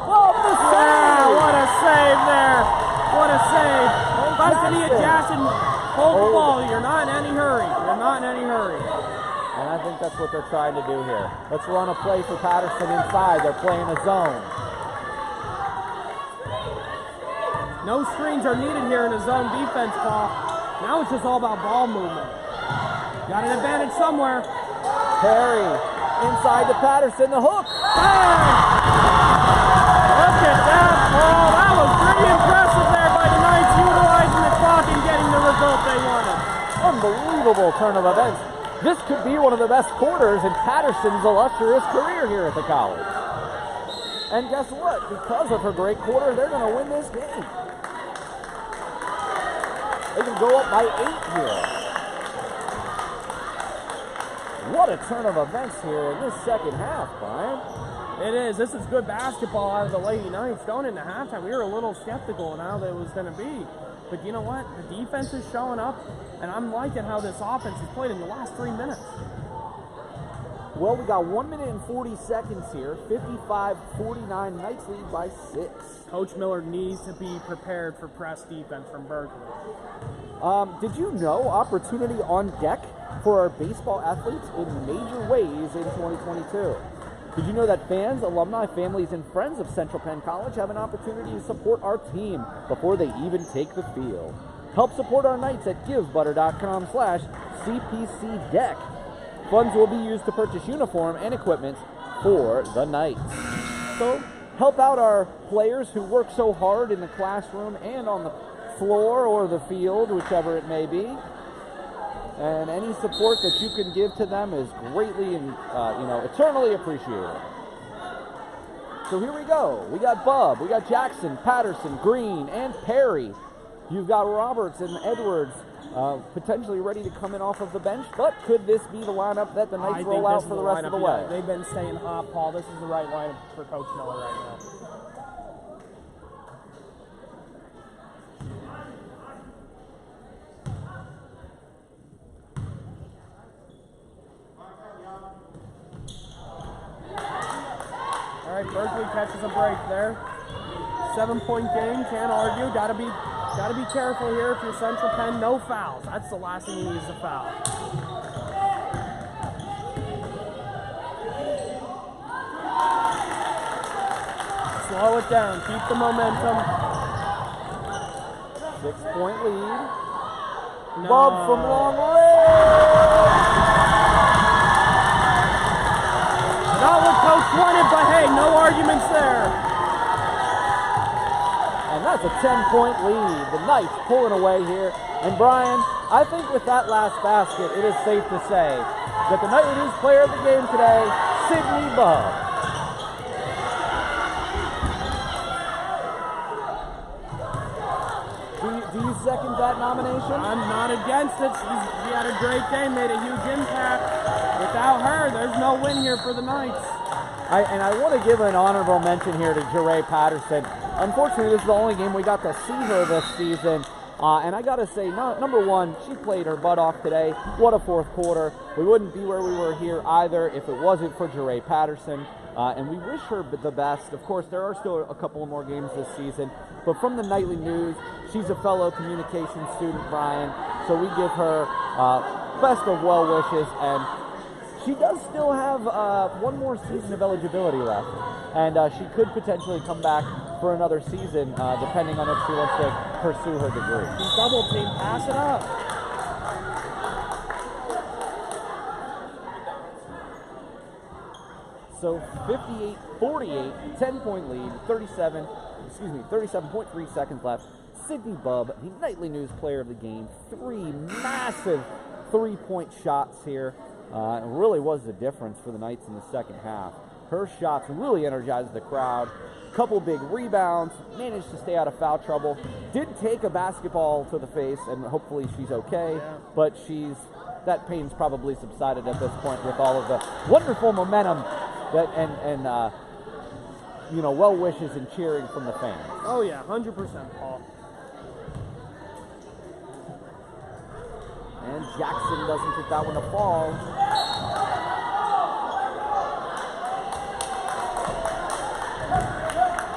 Oh, the save! Wow, what a save there. What a save. Jackson, hold the ball. You're not in any hurry. You're not in any hurry. And I think that's what they're trying to do here. Let's run a play for Patterson inside. They're playing a zone. No screens are needed here in a zone defense, Paul. Now it's just all about ball movement. Got an advantage somewhere. Perry inside to Patterson. The hook. Bang! Look at that, Paul. That was pretty impressive there by the Knights, utilizing the clock and getting the result they wanted. Unbelievable turn of events. This could be one of the best quarters in Patterson's illustrious career here at the college. And guess what? Because of her great quarter, they're going to win this game. They can go up by 8 here. What a turn of events here in this second half, Brian. It is. This is good basketball out of the Lady Knights. Going into halftime, we were a little skeptical on how that was going to be. But you know what? The defense is showing up, and I'm liking how this offense has played in the last 3 minutes. Well, we got 1 minute and 40 seconds here. 55-49, Knights lead by 6. Coach Miller needs to be prepared for press defense from Berkeley. Did you know opportunity on deck for our baseball athletes in major ways in 2022? Did you know that fans, alumni, families, and friends of Central Penn College have an opportunity to support our team before they even take the field? Help support our Knights at givebutter.com/CPCDeck. Funds will be used to purchase uniform and equipment for the Knights. So help out our players who work so hard in the classroom and on the floor or the field, whichever it may be. And any support that you can give to them is greatly and eternally appreciated. So here we go. We got Bubb, we got Jackson, Patterson, Green, and Perry. You've got Roberts and Edwards potentially ready to come in off of the bench, but could this be the lineup that the Knights roll out for the rest of the way? They've been staying hot, Paul. This is the right lineup for Coach Miller right now. All right, Berkeley catches a break there. 7-point game, can't argue. Gotta be careful here if you're Central Penn. No fouls. That's the last thing you need is a foul. slow it down. Keep the momentum. 6-point lead. No. Bubb from long range. Not what Coach wanted, but hey, no arguments there. And that's a 10-point lead. The Knights pulling away here. And Brian, I think with that last basket, it is safe to say that the Nightly News player of the game today, Sydney Bubb. Do you second that nomination? I'm not against it. She had a great game, made a huge impact. Without her, there's no win here for the Knights. I want to give an honorable mention here to Jaray Patterson. Unfortunately, this is the only game we got to see her this season. And I got to say, number one, she played her butt off today. What a fourth quarter. We wouldn't be where we were here either if it wasn't for Jaray Patterson. And we wish her the best. Of course, there are still a couple more games this season. But from the Nightly News, she's a fellow communications student, Brian. So we give her best of well wishes. And she does still have one more season of eligibility left. And she could potentially come back for another season, depending on if she wants to pursue her degree. She's double team, pass it up. So 58-48, 10-point lead, 37.3 seconds left. Sydney Bubb, the Nightly News player of the game, 3 massive 3-point shots here. It really was the difference for the Knights in the second half. Her shots really energized the crowd. Couple big rebounds, managed to stay out of foul trouble. Did take a basketball to the face, and hopefully she's okay. Yeah. But that pain's probably subsided at this point with all of the wonderful momentum that and well wishes and cheering from the fans. Oh yeah, 100%, Paul. And Jackson doesn't get that one to fall.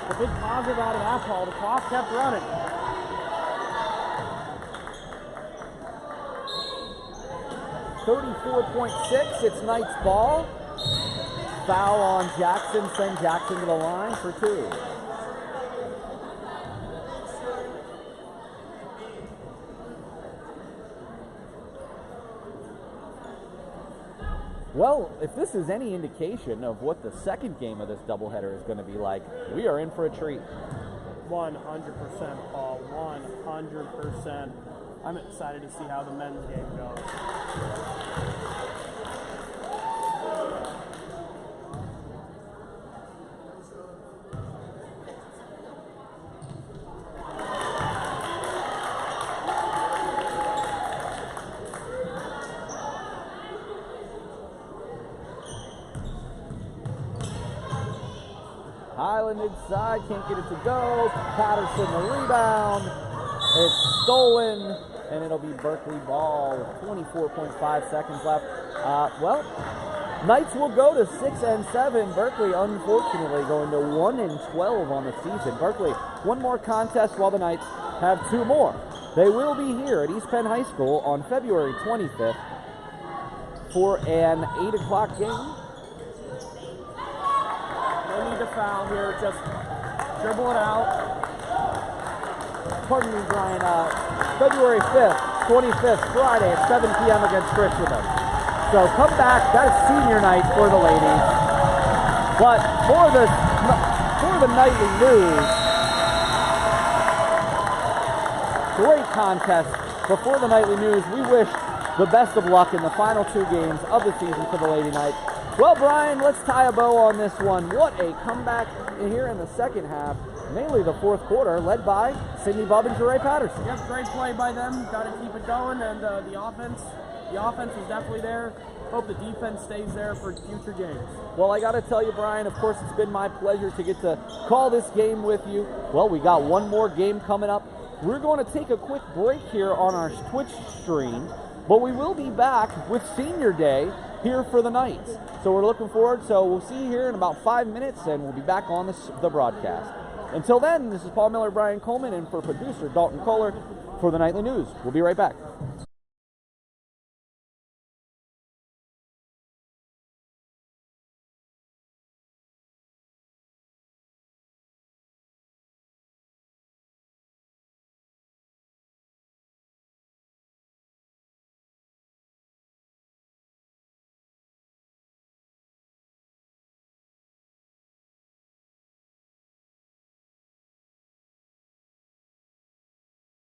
The big positive out of that, Paul. The clock kept running. .6, it's Knights ball. Foul on Jackson, send Jackson to the line for 2. Well, if this is any indication of what the second game of this doubleheader is going to be like, we are in for a treat. 100%, Paul. 100%. I'm excited to see how the men's game goes. Highland inside, can't get it to go. Patterson the rebound. It's stolen, and it'll be Berkeley ball with 24.5 seconds left. Knights will go to 6-7. Berkeley, unfortunately, going to 1-12 on the season. Berkeley, one more contest while the Knights have 2 more. They will be here at East Penn High School on February 25th for an 8 o'clock game. No need to foul here, just dribble it out. Pardon me, Brian, February 5th, 25th, Friday at 7 p.m. against Christiana. So come back, that is senior night for the ladies. But for the Nightly News, great contest. Before the Nightly News, we wish the best of luck in the final 2 games of the season for the Lady Knights. Well, Brian, let's tie a bow on this one. What a comeback here in the second half, mainly the fourth quarter, led by Sydney Bubb and Jaray Patterson. Yes, great play by them. Got to keep it going, and the offense was definitely there. Hope the defense stays there for future games. Well, I got to tell you, Brian, of course, it's been my pleasure to get to call this game with you. Well, we got one more game coming up. We're going to take a quick break here on our Twitch stream, but we will be back with Senior Day here for the Knights. So we're looking forward. So we'll see you here in about 5 minutes, and we'll be back on the broadcast. Until then, this is Paul Miller, Brian Coleman, and for producer Dalton Koller for the Nightly News. We'll be right back.